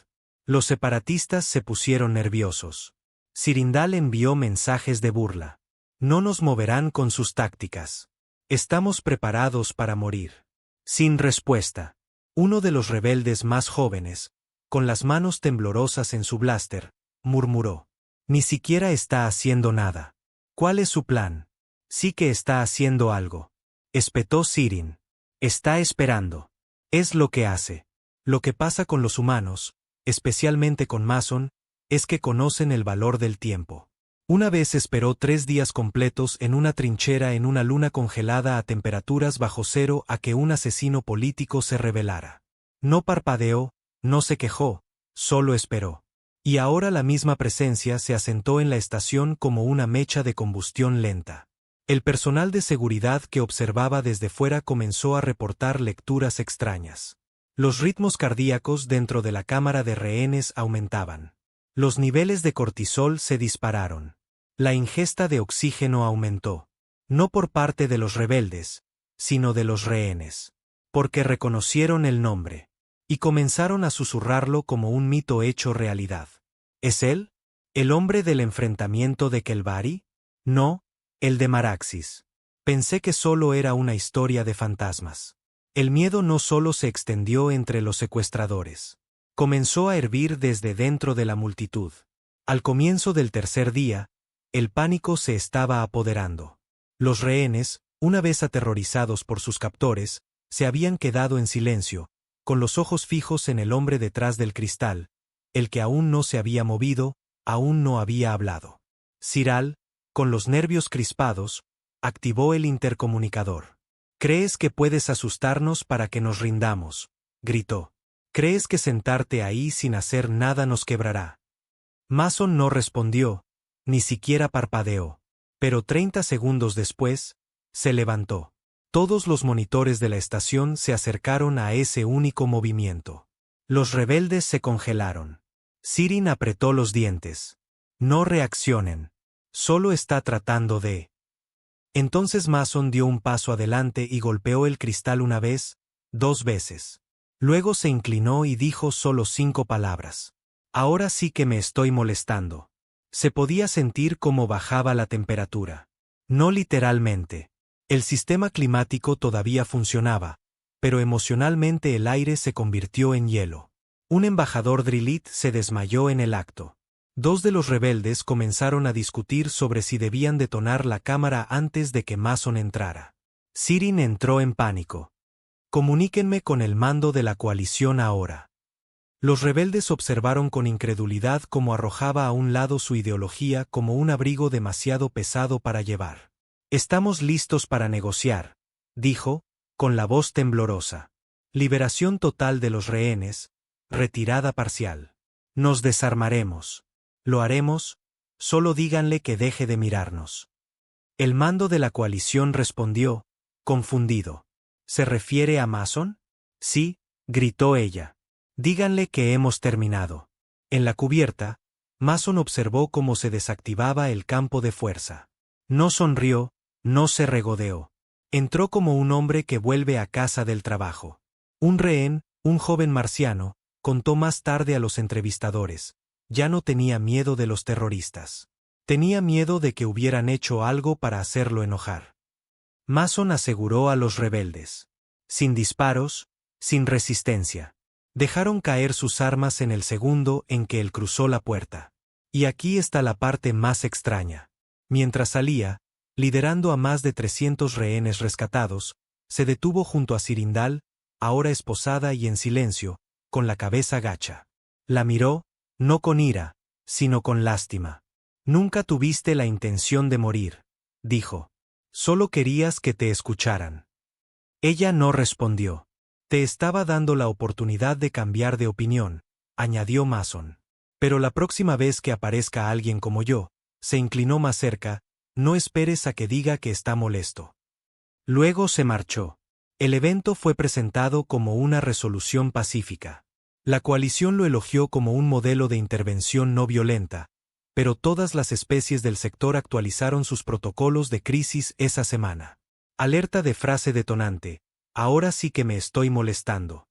Los separatistas se pusieron nerviosos. Sirindal envió mensajes de burla. No nos moverán con sus tácticas. Estamos preparados para morir. Sin respuesta. Uno de los rebeldes más jóvenes, con las manos temblorosas en su blaster, murmuró. Ni siquiera está haciendo nada. ¿Cuál es su plan? Sí que está haciendo algo. Espetó Sirin. Está esperando. Es lo que hace. Lo que pasa con los humanos, especialmente con Mason, es que conocen el valor del tiempo. Una vez esperó 3 días completos en una trinchera en una luna congelada a temperaturas bajo cero a que un asesino político se revelara. No parpadeó, no se quejó, solo esperó. Y ahora la misma presencia se asentó en la estación como una mecha de combustión lenta. El personal de seguridad que observaba desde fuera comenzó a reportar lecturas extrañas. Los ritmos cardíacos dentro de la cámara de rehenes aumentaban. Los niveles de cortisol se dispararon. La ingesta de oxígeno aumentó. No por parte de los rebeldes, sino de los rehenes. Porque reconocieron el nombre. Y comenzaron a susurrarlo como un mito hecho realidad. ¿Es él? ¿El hombre del enfrentamiento de Kelvari? No, el de Maraxis. Pensé que solo era una historia de fantasmas. El miedo no solo se extendió entre los secuestradores. Comenzó a hervir desde dentro de la multitud. Al comienzo del tercer día, el pánico se estaba apoderando. Los rehenes, una vez aterrorizados por sus captores, se habían quedado en silencio, con los ojos fijos en el hombre detrás del cristal, el que aún no se había movido, aún no había hablado. Siral, con los nervios crispados, activó el intercomunicador. «¿Crees que puedes asustarnos para que nos rindamos?», gritó. «¿Crees que sentarte ahí sin hacer nada nos quebrará?». Mason no respondió, ni siquiera parpadeó. Pero 30 segundos después, se levantó. Todos los monitores de la estación se acercaron a ese único movimiento. Los rebeldes se congelaron. Sirin apretó los dientes. No reaccionen. Solo está tratando de... Entonces Mason dio un paso adelante y golpeó el cristal una vez, 2 veces. Luego se inclinó y dijo solo 5 palabras. Ahora sí que me estoy molestando. Se podía sentir cómo bajaba la temperatura. No literalmente. El sistema climático todavía funcionaba, pero emocionalmente el aire se convirtió en hielo. Un embajador Drilith se desmayó en el acto. 2 de los rebeldes comenzaron a discutir sobre si debían detonar la cámara antes de que Mason entrara. Sirin entró en pánico. «Comuníquenme con el mando de la coalición ahora». Los rebeldes observaron con incredulidad cómo arrojaba a un lado su ideología como un abrigo demasiado pesado para llevar. «Estamos listos para negociar», dijo, con la voz temblorosa. «Liberación total de los rehenes, retirada parcial. Nos desarmaremos. Lo haremos, solo díganle que deje de mirarnos». El mando de la coalición respondió, confundido. «¿Se refiere a Mason?» «Sí», gritó ella. «Díganle que hemos terminado». En la cubierta, Mason observó cómo se desactivaba el campo de fuerza. No sonrió, no se regodeó. Entró como un hombre que vuelve a casa del trabajo. Un rehén, un joven marciano, contó más tarde a los entrevistadores. Ya no tenía miedo de los terroristas. Tenía miedo de que hubieran hecho algo para hacerlo enojar. Mason aseguró a los rebeldes. Sin disparos, sin resistencia. Dejaron caer sus armas en el segundo en que él cruzó la puerta. Y aquí está la parte más extraña. Mientras salía, liderando a más de 300 rehenes rescatados, se detuvo junto a Sirindal, ahora esposada y en silencio, con la cabeza gacha. La miró, no con ira, sino con lástima. «Nunca tuviste la intención de morir», dijo. «Solo querías que te escucharan». Ella no respondió. «Te estaba dando la oportunidad de cambiar de opinión», añadió Mason. «Pero la próxima vez que aparezca alguien como yo», se inclinó más cerca, «no esperes a que diga que está molesto». Luego se marchó. El evento fue presentado como una resolución pacífica. La coalición lo elogió como un modelo de intervención no violenta, pero todas las especies del sector actualizaron sus protocolos de crisis esa semana. Alerta de frase detonante. Ahora sí que me estoy molestando.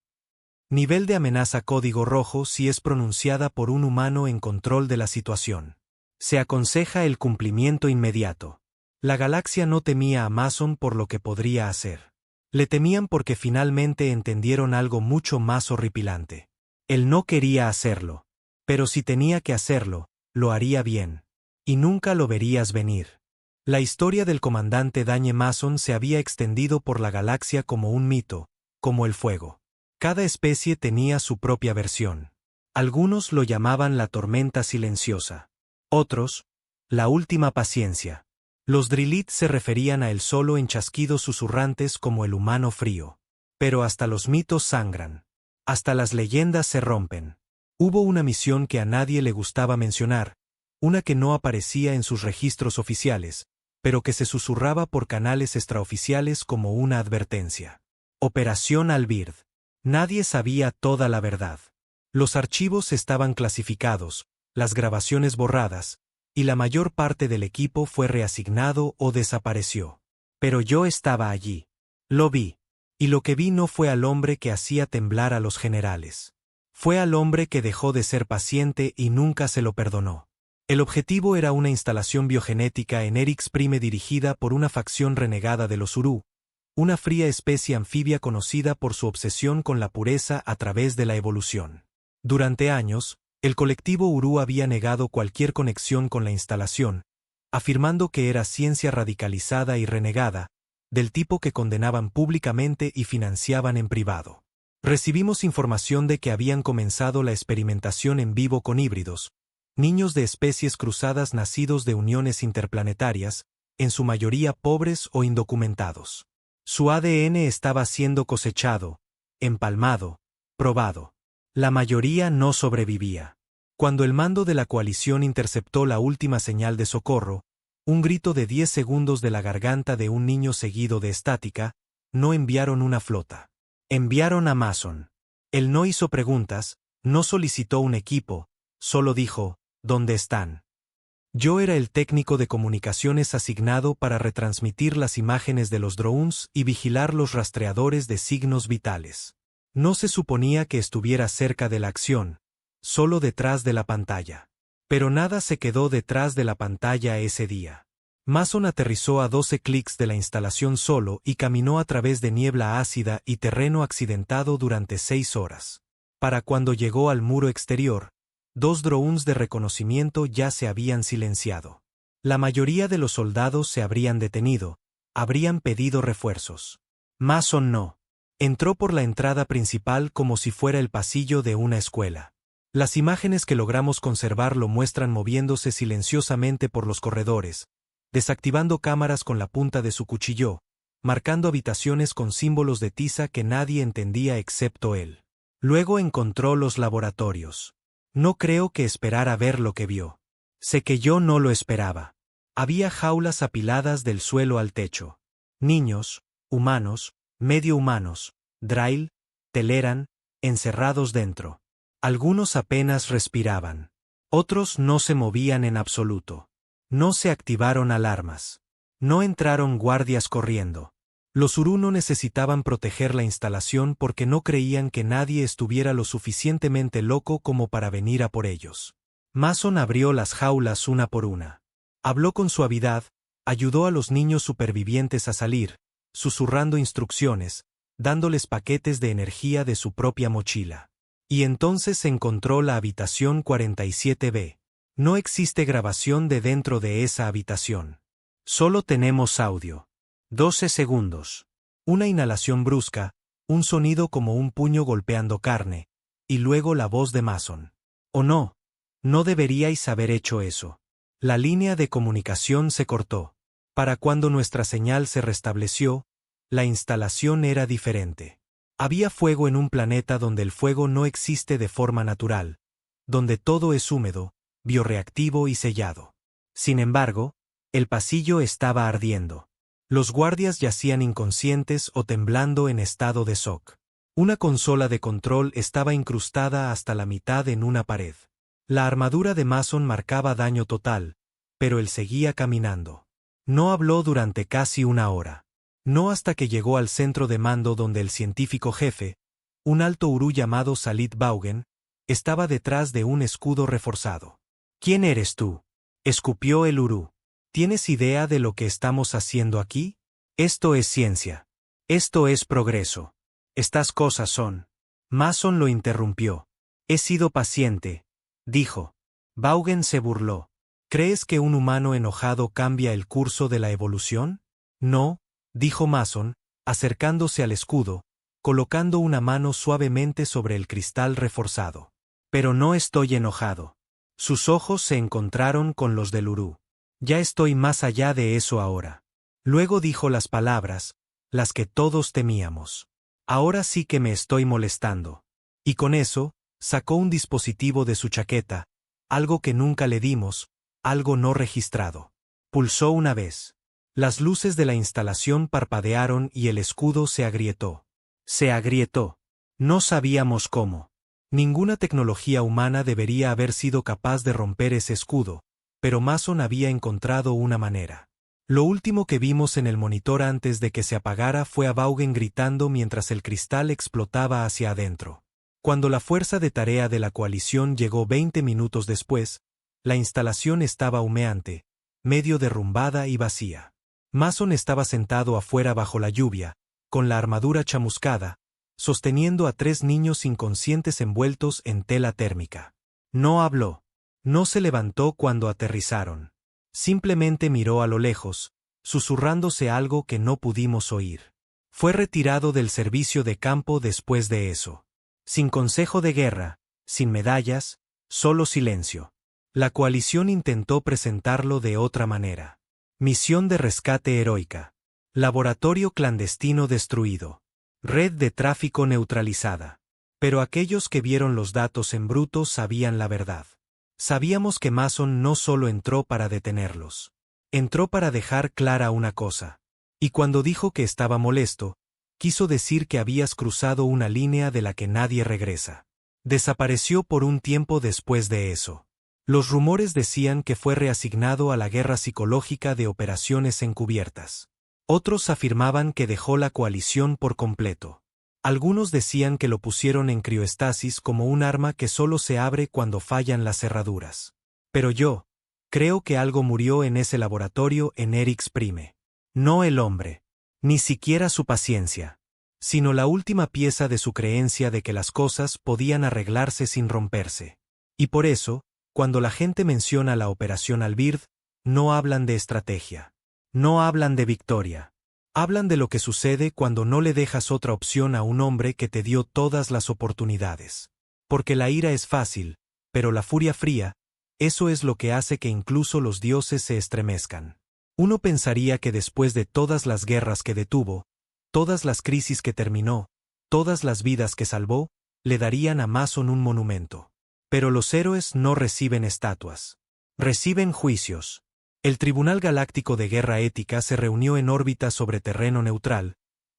Nivel de amenaza código rojo si es pronunciada por un humano en control de la situación. Se aconseja el cumplimiento inmediato. La galaxia no temía a Mason por lo que podría hacer. Le temían porque finalmente entendieron algo mucho más horripilante. Él no quería hacerlo. Pero si tenía que hacerlo, lo haría bien. Y nunca lo verías venir. La historia del comandante Daniel Mason se había extendido por la galaxia como un mito, como el fuego. Cada especie tenía su propia versión. Algunos lo llamaban la tormenta silenciosa. Otros, la última paciencia. Los Drilith se referían a él solo en chasquidos susurrantes como el humano frío. Pero hasta los mitos sangran. Hasta las leyendas se rompen. Hubo una misión que a nadie le gustaba mencionar, una que no aparecía en sus registros oficiales, pero que se susurraba por canales extraoficiales como una advertencia. Operación Albird. Nadie sabía toda la verdad. Los archivos estaban clasificados, las grabaciones borradas, y la mayor parte del equipo fue reasignado o desapareció. Pero yo estaba allí. Lo vi. Y lo que vi no fue al hombre que hacía temblar a los generales. Fue al hombre que dejó de ser paciente y nunca se lo perdonó. El objetivo era una instalación biogenética en Erix Prime dirigida por una facción renegada de los Uru, una fría especie anfibia conocida por su obsesión con la pureza a través de la evolución. Durante años, el colectivo Uru había negado cualquier conexión con la instalación, afirmando que era ciencia radicalizada y renegada, del tipo que condenaban públicamente y financiaban en privado. Recibimos información de que habían comenzado la experimentación en vivo con híbridos, niños de especies cruzadas nacidos de uniones interplanetarias, en su mayoría pobres o indocumentados. Su ADN estaba siendo cosechado, empalmado, probado. La mayoría no sobrevivía. Cuando el mando de la coalición interceptó la última señal de socorro, un grito de 10 segundos de la garganta de un niño seguido de estática, no enviaron una flota. Enviaron a Mason. Él no hizo preguntas, no solicitó un equipo, solo dijo, ¿dónde están? Yo era el técnico de comunicaciones asignado para retransmitir las imágenes de los drones y vigilar los rastreadores de signos vitales. No se suponía que estuviera cerca de la acción, solo detrás de la pantalla. Pero nada se quedó detrás de la pantalla ese día. Mason aterrizó a 12 clics de la instalación solo y caminó a través de niebla ácida y terreno accidentado durante 6 horas. Para cuando llegó al muro exterior, 2 drones de reconocimiento ya se habían silenciado. La mayoría de los soldados se habrían detenido, habrían pedido refuerzos. Mason no. Entró por la entrada principal como si fuera el pasillo de una escuela. Las imágenes que logramos conservar lo muestran moviéndose silenciosamente por los corredores, desactivando cámaras con la punta de su cuchillo, marcando habitaciones con símbolos de tiza que nadie entendía excepto él. Luego encontró los laboratorios. No creo que esperara ver lo que vio. Sé que yo no lo esperaba. Había jaulas apiladas del suelo al techo. Niños, humanos, medio humanos, Drail, Teleran, encerrados dentro. Algunos apenas respiraban. Otros no se movían en absoluto. No se activaron alarmas. No entraron guardias corriendo. Los Uru no necesitaban proteger la instalación porque no creían que nadie estuviera lo suficientemente loco como para venir a por ellos. Mason abrió las jaulas una por una. Habló con suavidad, ayudó a los niños supervivientes a salir, susurrando instrucciones, dándoles paquetes de energía de su propia mochila. Y entonces encontró la habitación 47B. No existe grabación de dentro de esa habitación. Solo tenemos audio. 12 segundos. Una inhalación brusca, un sonido como un puño golpeando carne, y luego la voz de Mason. «Oh no, no deberíais haber hecho eso». La línea de comunicación se cortó. Para cuando nuestra señal se restableció, la instalación era diferente. Había fuego en un planeta donde el fuego no existe de forma natural, donde todo es húmedo, bioreactivo y sellado. Sin embargo, el pasillo estaba ardiendo. Los guardias yacían inconscientes o temblando en estado de shock. Una consola de control estaba incrustada hasta la mitad en una pared. La armadura de Mason marcaba daño total, pero él seguía caminando. No habló durante casi una hora. No hasta que llegó al centro de mando donde el científico jefe, un alto Uru llamado Salit Baugen, estaba detrás de un escudo reforzado. «¿Quién eres tú?», escupió el Uru. «¿Tienes idea de lo que estamos haciendo aquí? Esto es ciencia. Esto es progreso. Estas cosas son. Mason lo interrumpió. He sido paciente, dijo. Vaughan se burló. ¿Crees que un humano enojado cambia el curso de la evolución? No, dijo Mason, acercándose al escudo, colocando una mano suavemente sobre el cristal reforzado. Pero no estoy enojado. Sus ojos se encontraron con los del Uru. Ya estoy más allá de eso ahora. Luego dijo las palabras, las que todos temíamos. Ahora sí que me estoy molestando. Y con eso, sacó un dispositivo de su chaqueta, algo que nunca le dimos, algo no registrado. Pulsó una vez. Las luces de la instalación parpadearon y el escudo se agrietó. Se agrietó. No sabíamos cómo. Ninguna tecnología humana debería haber sido capaz de romper ese escudo, pero Mason había encontrado una manera. Lo último que vimos en el monitor antes de que se apagara fue a Vaughan gritando mientras el cristal explotaba hacia adentro. Cuando la fuerza de tarea de la coalición llegó 20 minutos después, la instalación estaba humeante, medio derrumbada y vacía. Mason estaba sentado afuera bajo la lluvia, con la armadura chamuscada, sosteniendo a 3 niños inconscientes envueltos en tela térmica. No habló. No se levantó cuando aterrizaron. Simplemente miró a lo lejos, susurrándose algo que no pudimos oír. Fue retirado del servicio de campo después de eso. Sin consejo de guerra, sin medallas, solo silencio. La coalición intentó presentarlo de otra manera. Misión de rescate heroica. Laboratorio clandestino destruido. Red de tráfico neutralizada. Pero aquellos que vieron los datos en bruto sabían la verdad. Sabíamos que Mason no solo entró para detenerlos. Entró para dejar clara una cosa. Y cuando dijo que estaba molesto, quiso decir que habías cruzado una línea de la que nadie regresa. Desapareció por un tiempo después de eso. Los rumores decían que fue reasignado a la guerra psicológica de operaciones encubiertas. Otros afirmaban que dejó la coalición por completo. Algunos decían que lo pusieron en crioestasis como un arma que solo se abre cuando fallan las cerraduras. Pero yo creo que algo murió en ese laboratorio en Eric's Prime. No el hombre, ni siquiera su paciencia, sino la última pieza de su creencia de que las cosas podían arreglarse sin romperse. Y por eso, cuando la gente menciona la Operación Albird, no hablan de estrategia. No hablan de victoria. Hablan de lo que sucede cuando no le dejas otra opción a un hombre que te dio todas las oportunidades. Porque la ira es fácil, pero la furia fría, eso es lo que hace que incluso los dioses se estremezcan. Uno pensaría que después de todas las guerras que detuvo, todas las crisis que terminó, todas las vidas que salvó, le darían a Mason un monumento. Pero los héroes no reciben estatuas. Reciben juicios. El Tribunal Galáctico de Guerra Ética se reunió en órbita sobre terreno neutral,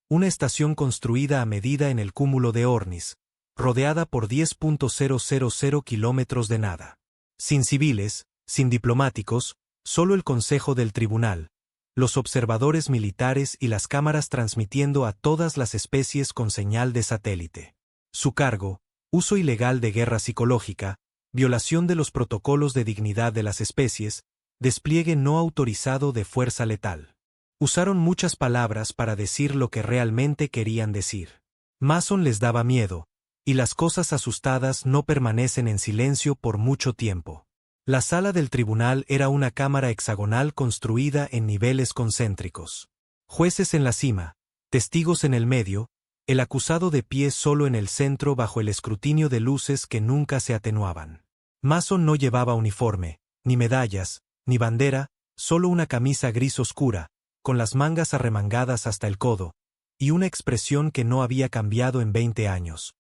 una estación construida a medida en el cúmulo de Ornis, rodeada por 10.000 kilómetros de nada. Sin civiles, sin diplomáticos, solo el Consejo del Tribunal, los observadores militares y las cámaras transmitiendo a todas las especies con señal de satélite. Su cargo: uso ilegal de guerra psicológica, violación de los protocolos de dignidad de las especies, despliegue no autorizado de fuerza letal. Usaron muchas palabras para decir lo que realmente querían decir. Mason les daba miedo, y las cosas asustadas no permanecen en silencio por mucho tiempo. La sala del tribunal era una cámara hexagonal construida en niveles concéntricos. Jueces en la cima, testigos en el medio, el acusado de pie solo en el centro bajo el escrutinio de luces que nunca se atenuaban. Mason no llevaba uniforme, ni medallas, ni bandera, solo una camisa gris oscura, con las mangas arremangadas hasta el codo, y una expresión que no había cambiado en 20 años.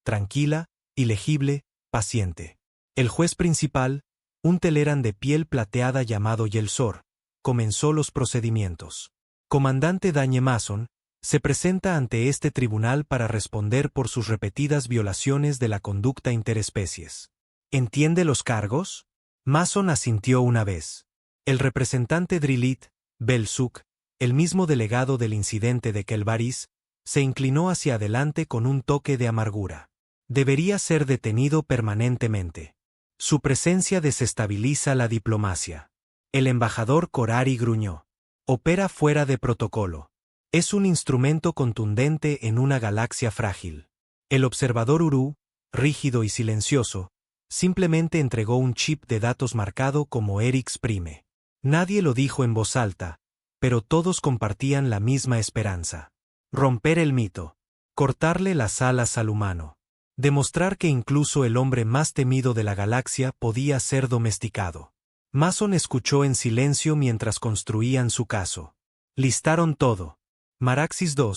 Tranquila, ilegible, paciente. El juez principal, un Teleran de piel plateada llamado Yelsor, comenzó los procedimientos. Comandante Dañe Mason se presenta ante este tribunal para responder por sus repetidas violaciones de la conducta interespecies. ¿Entiende los cargos? Mason asintió una vez. El representante Drilith, Belsuk, el mismo delegado del incidente de Kelvaris, se inclinó hacia adelante con un toque de amargura. Debería ser detenido permanentemente. Su presencia desestabiliza la diplomacia. El embajador Corari gruñó. Opera fuera de protocolo. Es un instrumento contundente en una galaxia frágil. El observador Uru, rígido y silencioso, simplemente entregó un chip de datos marcado como Erix Prime. Nadie lo dijo en voz alta, pero todos compartían la misma esperanza. Romper el mito. Cortarle las alas al humano. Demostrar que incluso el hombre más temido de la galaxia podía ser domesticado. Mason escuchó en silencio mientras construían su caso. Listaron todo. Maraxis II,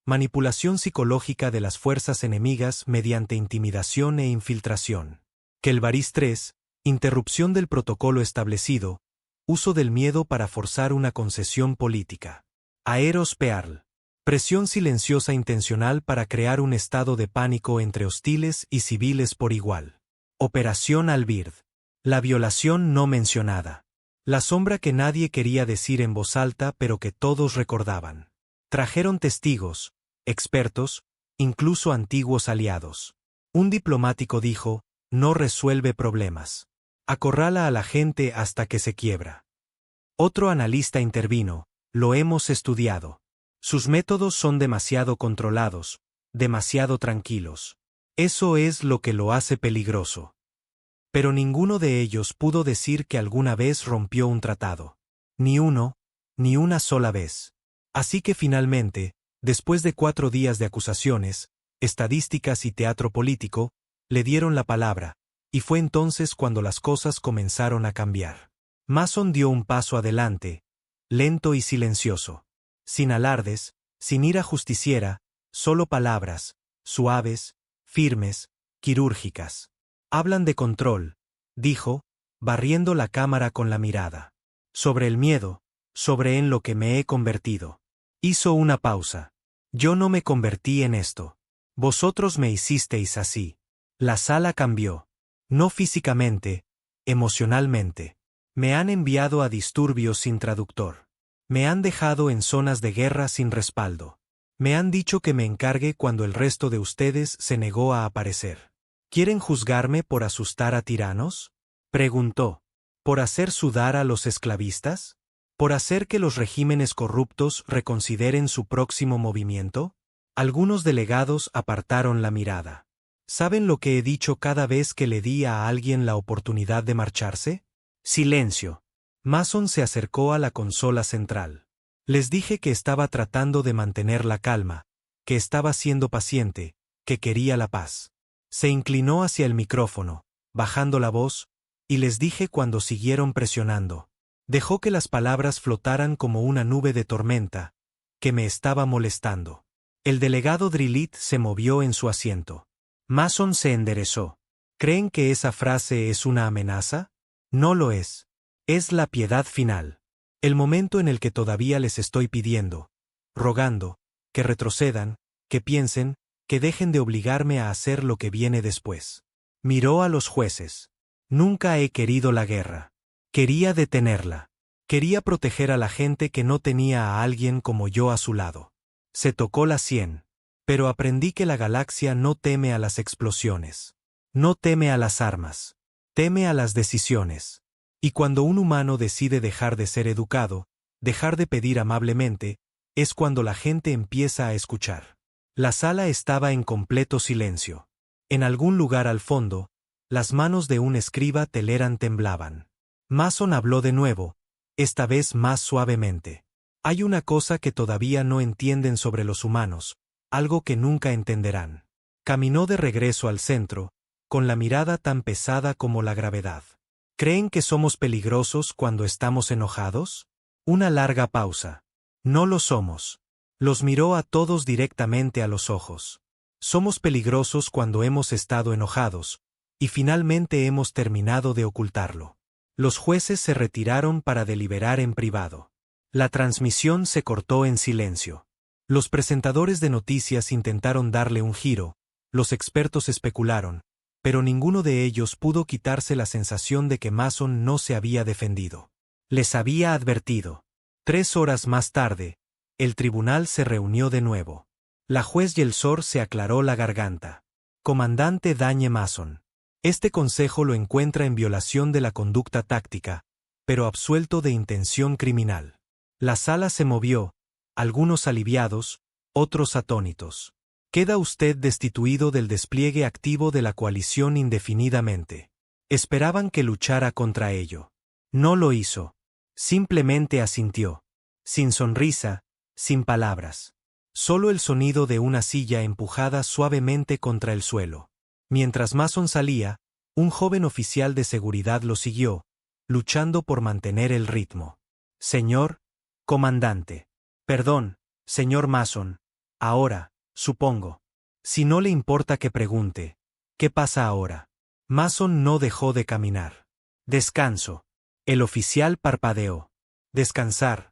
manipulación psicológica de las fuerzas enemigas mediante intimidación e infiltración. Kelvaris III, interrupción del protocolo establecido, uso del miedo para forzar una concesión política. Aeros Pearl, presión silenciosa intencional para crear un estado de pánico entre hostiles y civiles por igual. Operación Albird, la violación no mencionada. La sombra que nadie quería decir en voz alta pero que todos recordaban. Trajeron testigos, expertos, incluso antiguos aliados. Un diplomático dijo, no resuelve problemas. Acorrala a la gente hasta que se quiebra. Otro analista intervino, lo hemos estudiado. Sus métodos son demasiado controlados, demasiado tranquilos. Eso es lo que lo hace peligroso. Pero ninguno de ellos pudo decir que alguna vez rompió un tratado. Ni uno, ni una sola vez. Así que finalmente, después de 4 días de acusaciones, estadísticas y teatro político, le dieron la palabra, y fue entonces cuando las cosas comenzaron a cambiar. Mason dio un paso adelante, lento y silencioso. Sin alardes, sin ira justiciera, solo palabras, suaves, firmes, quirúrgicas. Hablan de control, dijo, barriendo la cámara con la mirada. Sobre el miedo, sobre en lo que me he convertido. Hizo una pausa. Yo no me convertí en esto. Vosotros me hicisteis así. La sala cambió. No físicamente, emocionalmente. Me han enviado a disturbios sin traductor. Me han dejado en zonas de guerra sin respaldo. Me han dicho que me encargue cuando el resto de ustedes se negó a aparecer. ¿Quieren juzgarme por asustar a tiranos? Preguntó. ¿Por hacer sudar a los esclavistas? ¿Por hacer que los regímenes corruptos reconsideren su próximo movimiento? Algunos delegados apartaron la mirada. ¿Saben lo que he dicho cada vez que le di a alguien la oportunidad de marcharse? Silencio. Mason se acercó a la consola central. Les dije que estaba tratando de mantener la calma, que estaba siendo paciente, que quería la paz. Se inclinó hacia el micrófono, bajando la voz, y les dije cuando siguieron presionando. Dejó que las palabras flotaran como una nube de tormenta, que me estaba molestando. El delegado Drillit se movió en su asiento. Mason se enderezó. ¿Creen que esa frase es una amenaza? No lo es. Es la piedad final. El momento en el que todavía les estoy pidiendo, rogando, que retrocedan, que piensen, que dejen de obligarme a hacer lo que viene después. Miró a los jueces. Nunca he querido la guerra. Quería detenerla. Quería proteger a la gente que no tenía a alguien como yo a su lado. Se tocó la sien. Pero aprendí que la galaxia no teme a las explosiones. No teme a las armas. Teme a las decisiones. Y cuando un humano decide dejar de ser educado, dejar de pedir amablemente, es cuando la gente empieza a escuchar. La sala estaba en completo silencio. En algún lugar al fondo, las manos de un escriba teleran temblaban. Mason habló de nuevo, esta vez más suavemente. Hay una cosa que todavía no entienden sobre los humanos, algo que nunca entenderán. Caminó de regreso al centro, con la mirada tan pesada como la gravedad. ¿Creen que somos peligrosos cuando estamos enojados? Una larga pausa. No lo somos. Los miró a todos directamente a los ojos. Somos peligrosos cuando hemos estado enojados, y finalmente hemos terminado de ocultarlo. Los jueces se retiraron para deliberar en privado. La transmisión se cortó en silencio. Los presentadores de noticias intentaron darle un giro, los expertos especularon, pero ninguno de ellos pudo quitarse la sensación de que Mason no se había defendido. Les había advertido. 3 horas más tarde, el tribunal se reunió de nuevo. La juez Yelsor se aclaró la garganta. Comandante Dañe Mason. Este consejo lo encuentra en violación de la conducta táctica, pero absuelto de intención criminal. La sala se movió, algunos aliviados, otros atónitos. Queda usted destituido del despliegue activo de la coalición indefinidamente. Esperaban que luchara contra ello. No lo hizo. Simplemente asintió. Sin sonrisa, sin palabras. Solo el sonido de una silla empujada suavemente contra el suelo. Mientras Mason salía, un joven oficial de seguridad lo siguió, luchando por mantener el ritmo. Señor, comandante. Perdón, señor Mason. Ahora, supongo. Si no le importa que pregunte, ¿qué pasa ahora? Mason no dejó de caminar. Descanso. El oficial parpadeó. ¿Descansar?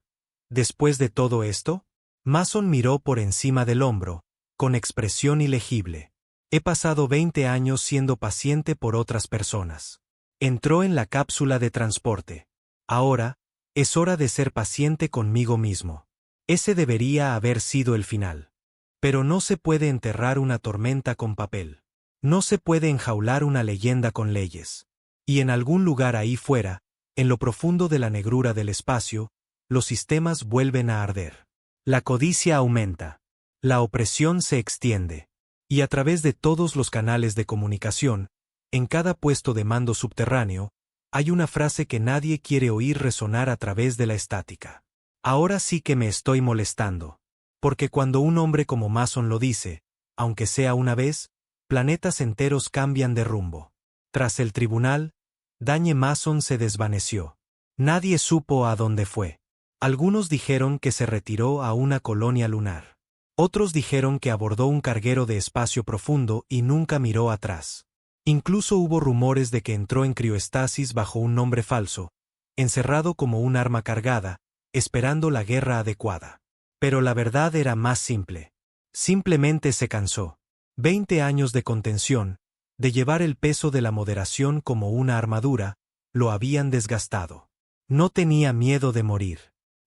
¿Después de todo esto? Mason miró por encima del hombro, con expresión ilegible. He pasado 20 años siendo paciente por otras personas. Entró en la cápsula de transporte. Ahora, es hora de ser paciente conmigo mismo. Ese debería haber sido el final. Pero no se puede enterrar una tormenta con papel. No se puede enjaular una leyenda con leyes. Y en algún lugar ahí fuera, en lo profundo de la negrura del espacio, los sistemas vuelven a arder. La codicia aumenta. La opresión se extiende. Y a través de todos los canales de comunicación, en cada puesto de mando subterráneo, hay una frase que nadie quiere oír resonar a través de la estática. Ahora sí que me estoy molestando. Porque cuando un hombre como Mason lo dice, aunque sea una vez, planetas enteros cambian de rumbo. Tras el tribunal, Daniel Mason se desvaneció. Nadie supo a dónde fue. Algunos dijeron que se retiró a una colonia lunar. Otros dijeron que abordó un carguero de espacio profundo y nunca miró atrás. Incluso hubo rumores de que entró en crioestasis bajo un nombre falso, encerrado como un arma cargada, esperando la guerra adecuada. Pero la verdad era más simple. Simplemente se cansó. 20 años de contención, de llevar el peso de la moderación como una armadura, lo habían desgastado. No tenía miedo de morir.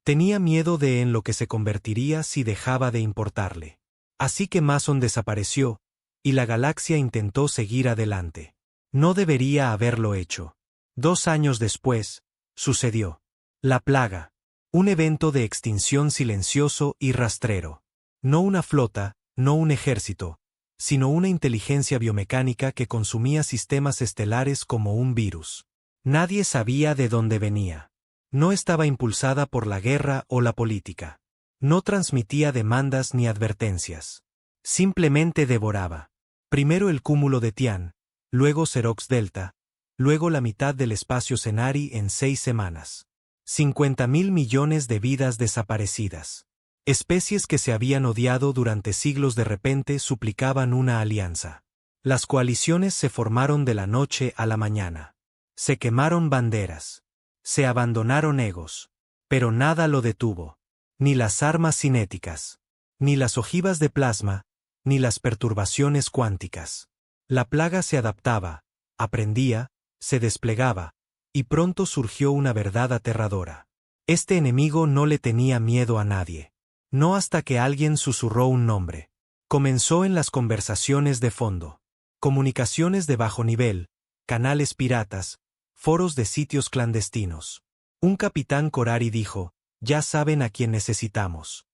Tenía miedo de en lo que se convertiría si dejaba de importarle. Así que Mason desapareció, y la galaxia intentó seguir adelante. No debería haberlo hecho. 2 años después, sucedió. La plaga. Un evento de extinción silencioso y rastrero. No una flota, no un ejército, sino una inteligencia biomecánica que consumía sistemas estelares como un virus. Nadie sabía de dónde venía. No estaba impulsada por la guerra o la política. No transmitía demandas ni advertencias. Simplemente devoraba. Primero el cúmulo de Tian, luego Xerox Delta, luego la mitad del espacio Cenari en 6 semanas. 50.000 millones de vidas desaparecidas. Especies que se habían odiado durante siglos de repente suplicaban una alianza. Las coaliciones se formaron de la noche a la mañana. Se quemaron banderas. Se abandonaron egos. Pero nada lo detuvo. Ni las armas cinéticas. Ni las ojivas de plasma. Ni las perturbaciones cuánticas. La plaga se adaptaba, aprendía, se desplegaba, y pronto surgió una verdad aterradora. Este enemigo no le tenía miedo a nadie. No hasta que alguien susurró un nombre. Comenzó en las conversaciones de fondo. Comunicaciones de bajo nivel, canales piratas, foros de sitios clandestinos. Un capitán Corari dijo, ya saben a quién necesitamos.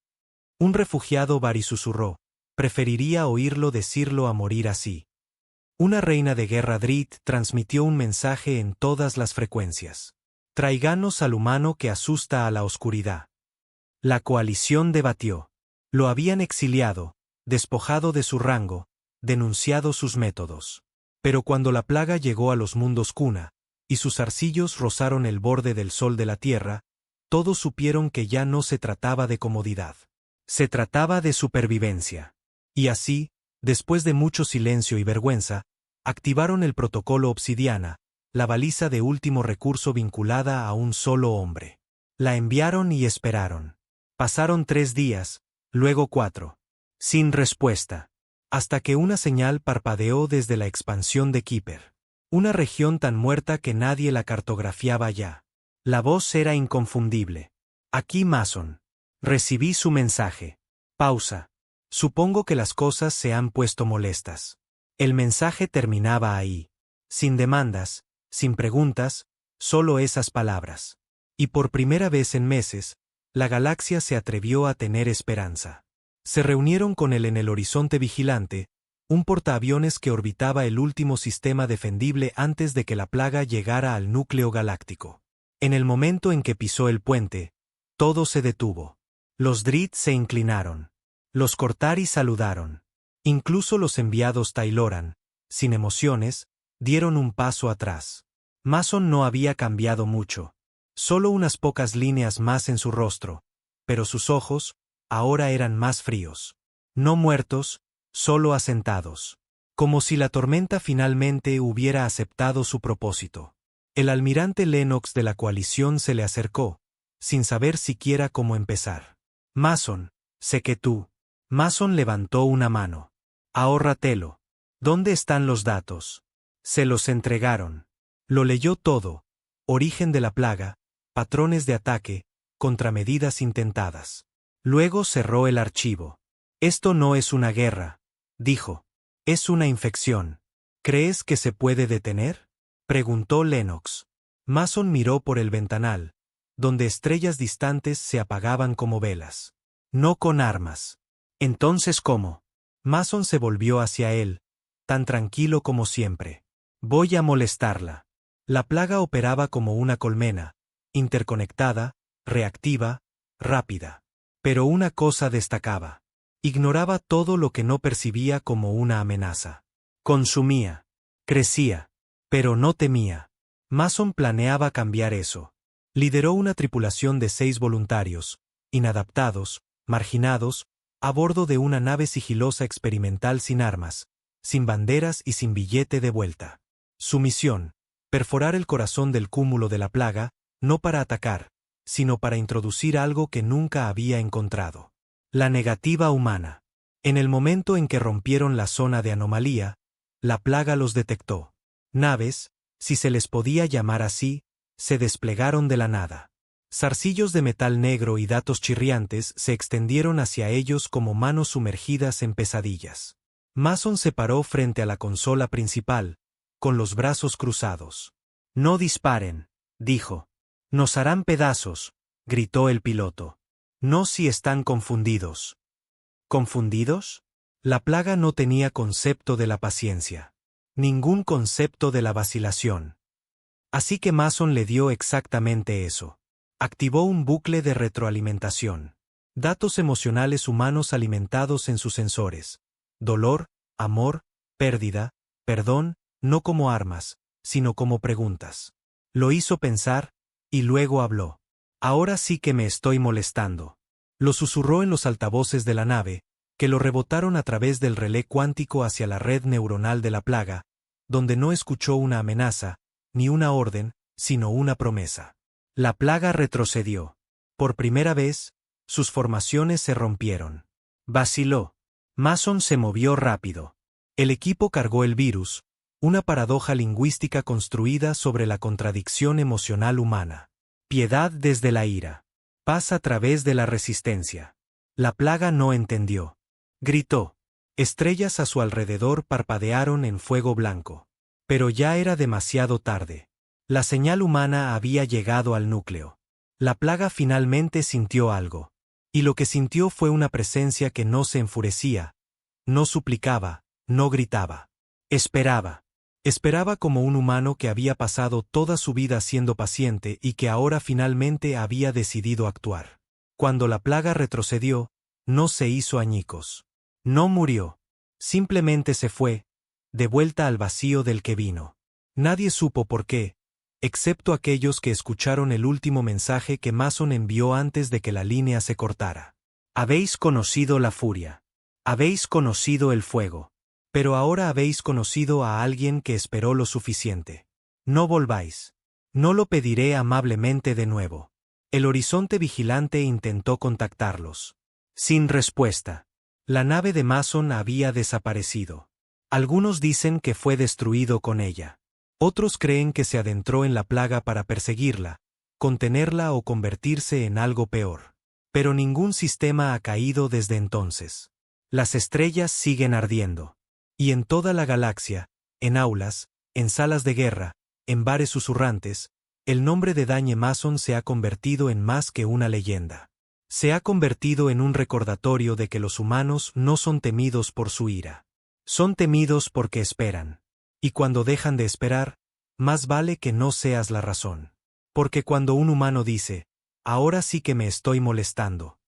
Un refugiado Bari susurró, preferiría oírlo decirlo a morir así. Una reina de guerra Drit transmitió un mensaje en todas las frecuencias. Traiganos al humano que asusta a la oscuridad. La coalición debatió. Lo habían exiliado, despojado de su rango, denunciado sus métodos. Pero cuando la plaga llegó a los mundos cuna, y sus arcillos rozaron el borde del sol de la tierra, todos supieron que ya no se trataba de comodidad. Se trataba de supervivencia. Y así, después de mucho silencio y vergüenza, activaron el protocolo Obsidiana, la baliza de último recurso vinculada a un solo hombre. La enviaron y esperaron. Pasaron 3 días, luego 4. Sin respuesta. Hasta que una señal parpadeó desde la expansión de Keeper. Una región tan muerta que nadie la cartografiaba ya. La voz era inconfundible. Aquí Mason. Recibí su mensaje. Pausa. Supongo que las cosas se han puesto molestas. El mensaje terminaba ahí. Sin demandas, sin preguntas, solo esas palabras. Y por primera vez en meses, la galaxia se atrevió a tener esperanza. Se reunieron con él en el horizonte vigilante, un portaaviones que orbitaba el último sistema defendible antes de que la plaga llegara al núcleo galáctico. En el momento en que pisó el puente, todo se detuvo. Los Drit se inclinaron. Los Cortari saludaron. Incluso los enviados Tayloran, sin emociones, dieron un paso atrás. Mason no había cambiado mucho. Solo unas pocas líneas más en su rostro, pero sus ojos, ahora eran más fríos. No muertos, solo asentados. Como si la tormenta finalmente hubiera aceptado su propósito. El almirante Lennox de la coalición se le acercó, sin saber siquiera cómo empezar. Mason, sé que tú. Mason levantó una mano. Ahórratelo. ¿Dónde están los datos? Se los entregaron. Lo leyó todo. Origen de la plaga, patrones de ataque, contramedidas intentadas. Luego cerró el archivo. Esto no es una guerra, dijo. Es una infección. ¿Crees que se puede detener? Preguntó Lennox. Mason miró por el ventanal, donde estrellas distantes se apagaban como velas. No con armas. Entonces, ¿cómo? Mason se volvió hacia él, tan tranquilo como siempre. Voy a molestarla. La plaga operaba como una colmena, interconectada, reactiva, rápida. Pero una cosa destacaba. Ignoraba todo lo que no percibía como una amenaza. Consumía. Crecía. Pero no temía. Mason planeaba cambiar eso. Lideró una tripulación de 6 voluntarios, inadaptados, marginados, a bordo de una nave sigilosa experimental sin armas, sin banderas y sin billete de vuelta. Su misión, perforar el corazón del cúmulo de la plaga, no para atacar, sino para introducir algo que nunca había encontrado. La negativa humana. En el momento en que rompieron la zona de anomalía, la plaga los detectó. Naves, si se les podía llamar así, se desplegaron de la nada. Zarcillos de metal negro y datos chirriantes se extendieron hacia ellos como manos sumergidas en pesadillas. Mason se paró frente a la consola principal, con los brazos cruzados. No disparen, dijo. Nos harán pedazos, gritó el piloto. No si están confundidos. ¿Confundidos? La plaga no tenía concepto de la paciencia. Ningún concepto de la vacilación. Así que Mason le dio exactamente eso. Activó un bucle de retroalimentación. Datos emocionales humanos alimentados en sus sensores. Dolor, amor, pérdida, perdón, no como armas, sino como preguntas. Lo hizo pensar, y luego habló. Ahora sí que me estoy molestando. Lo susurró en los altavoces de la nave, que lo rebotaron a través del relé cuántico hacia la red neuronal de la plaga, donde no escuchó una amenaza, ni una orden, sino una promesa. La plaga retrocedió. Por primera vez, sus formaciones se rompieron. Vaciló. Mason se movió rápido. El equipo cargó el virus, una paradoja lingüística construida sobre la contradicción emocional humana. Piedad desde la ira. Paz a través de la resistencia. La plaga no entendió. Gritó. Estrellas a su alrededor parpadearon en fuego blanco. Pero ya era demasiado tarde. La señal humana había llegado al núcleo. La plaga finalmente sintió algo. Y lo que sintió fue una presencia que no se enfurecía, no suplicaba, no gritaba. Esperaba. Esperaba como un humano que había pasado toda su vida siendo paciente y que ahora finalmente había decidido actuar. Cuando la plaga retrocedió, no se hizo añicos. No murió. Simplemente se fue, de vuelta al vacío del que vino. Nadie supo por qué, excepto aquellos que escucharon el último mensaje que Mason envió antes de que la línea se cortara. Habéis conocido la furia. Habéis conocido el fuego. Pero ahora habéis conocido a alguien que esperó lo suficiente. No volváis. No lo pediré amablemente de nuevo. El horizonte vigilante intentó contactarlos. Sin respuesta. La nave de Mason había desaparecido. Algunos dicen que fue destruido con ella. Otros creen que se adentró en la plaga para perseguirla, contenerla o convertirse en algo peor. Pero ningún sistema ha caído desde entonces. Las estrellas siguen ardiendo. Y en toda la galaxia, en aulas, en salas de guerra, en bares susurrantes, el nombre de Daniel Mason se ha convertido en más que una leyenda. Se ha convertido en un recordatorio de que los humanos no son temidos por su ira. Son temidos porque esperan. Y cuando dejan de esperar, más vale que no seas la razón. Porque cuando un humano dice, ahora sí que me estoy molestando,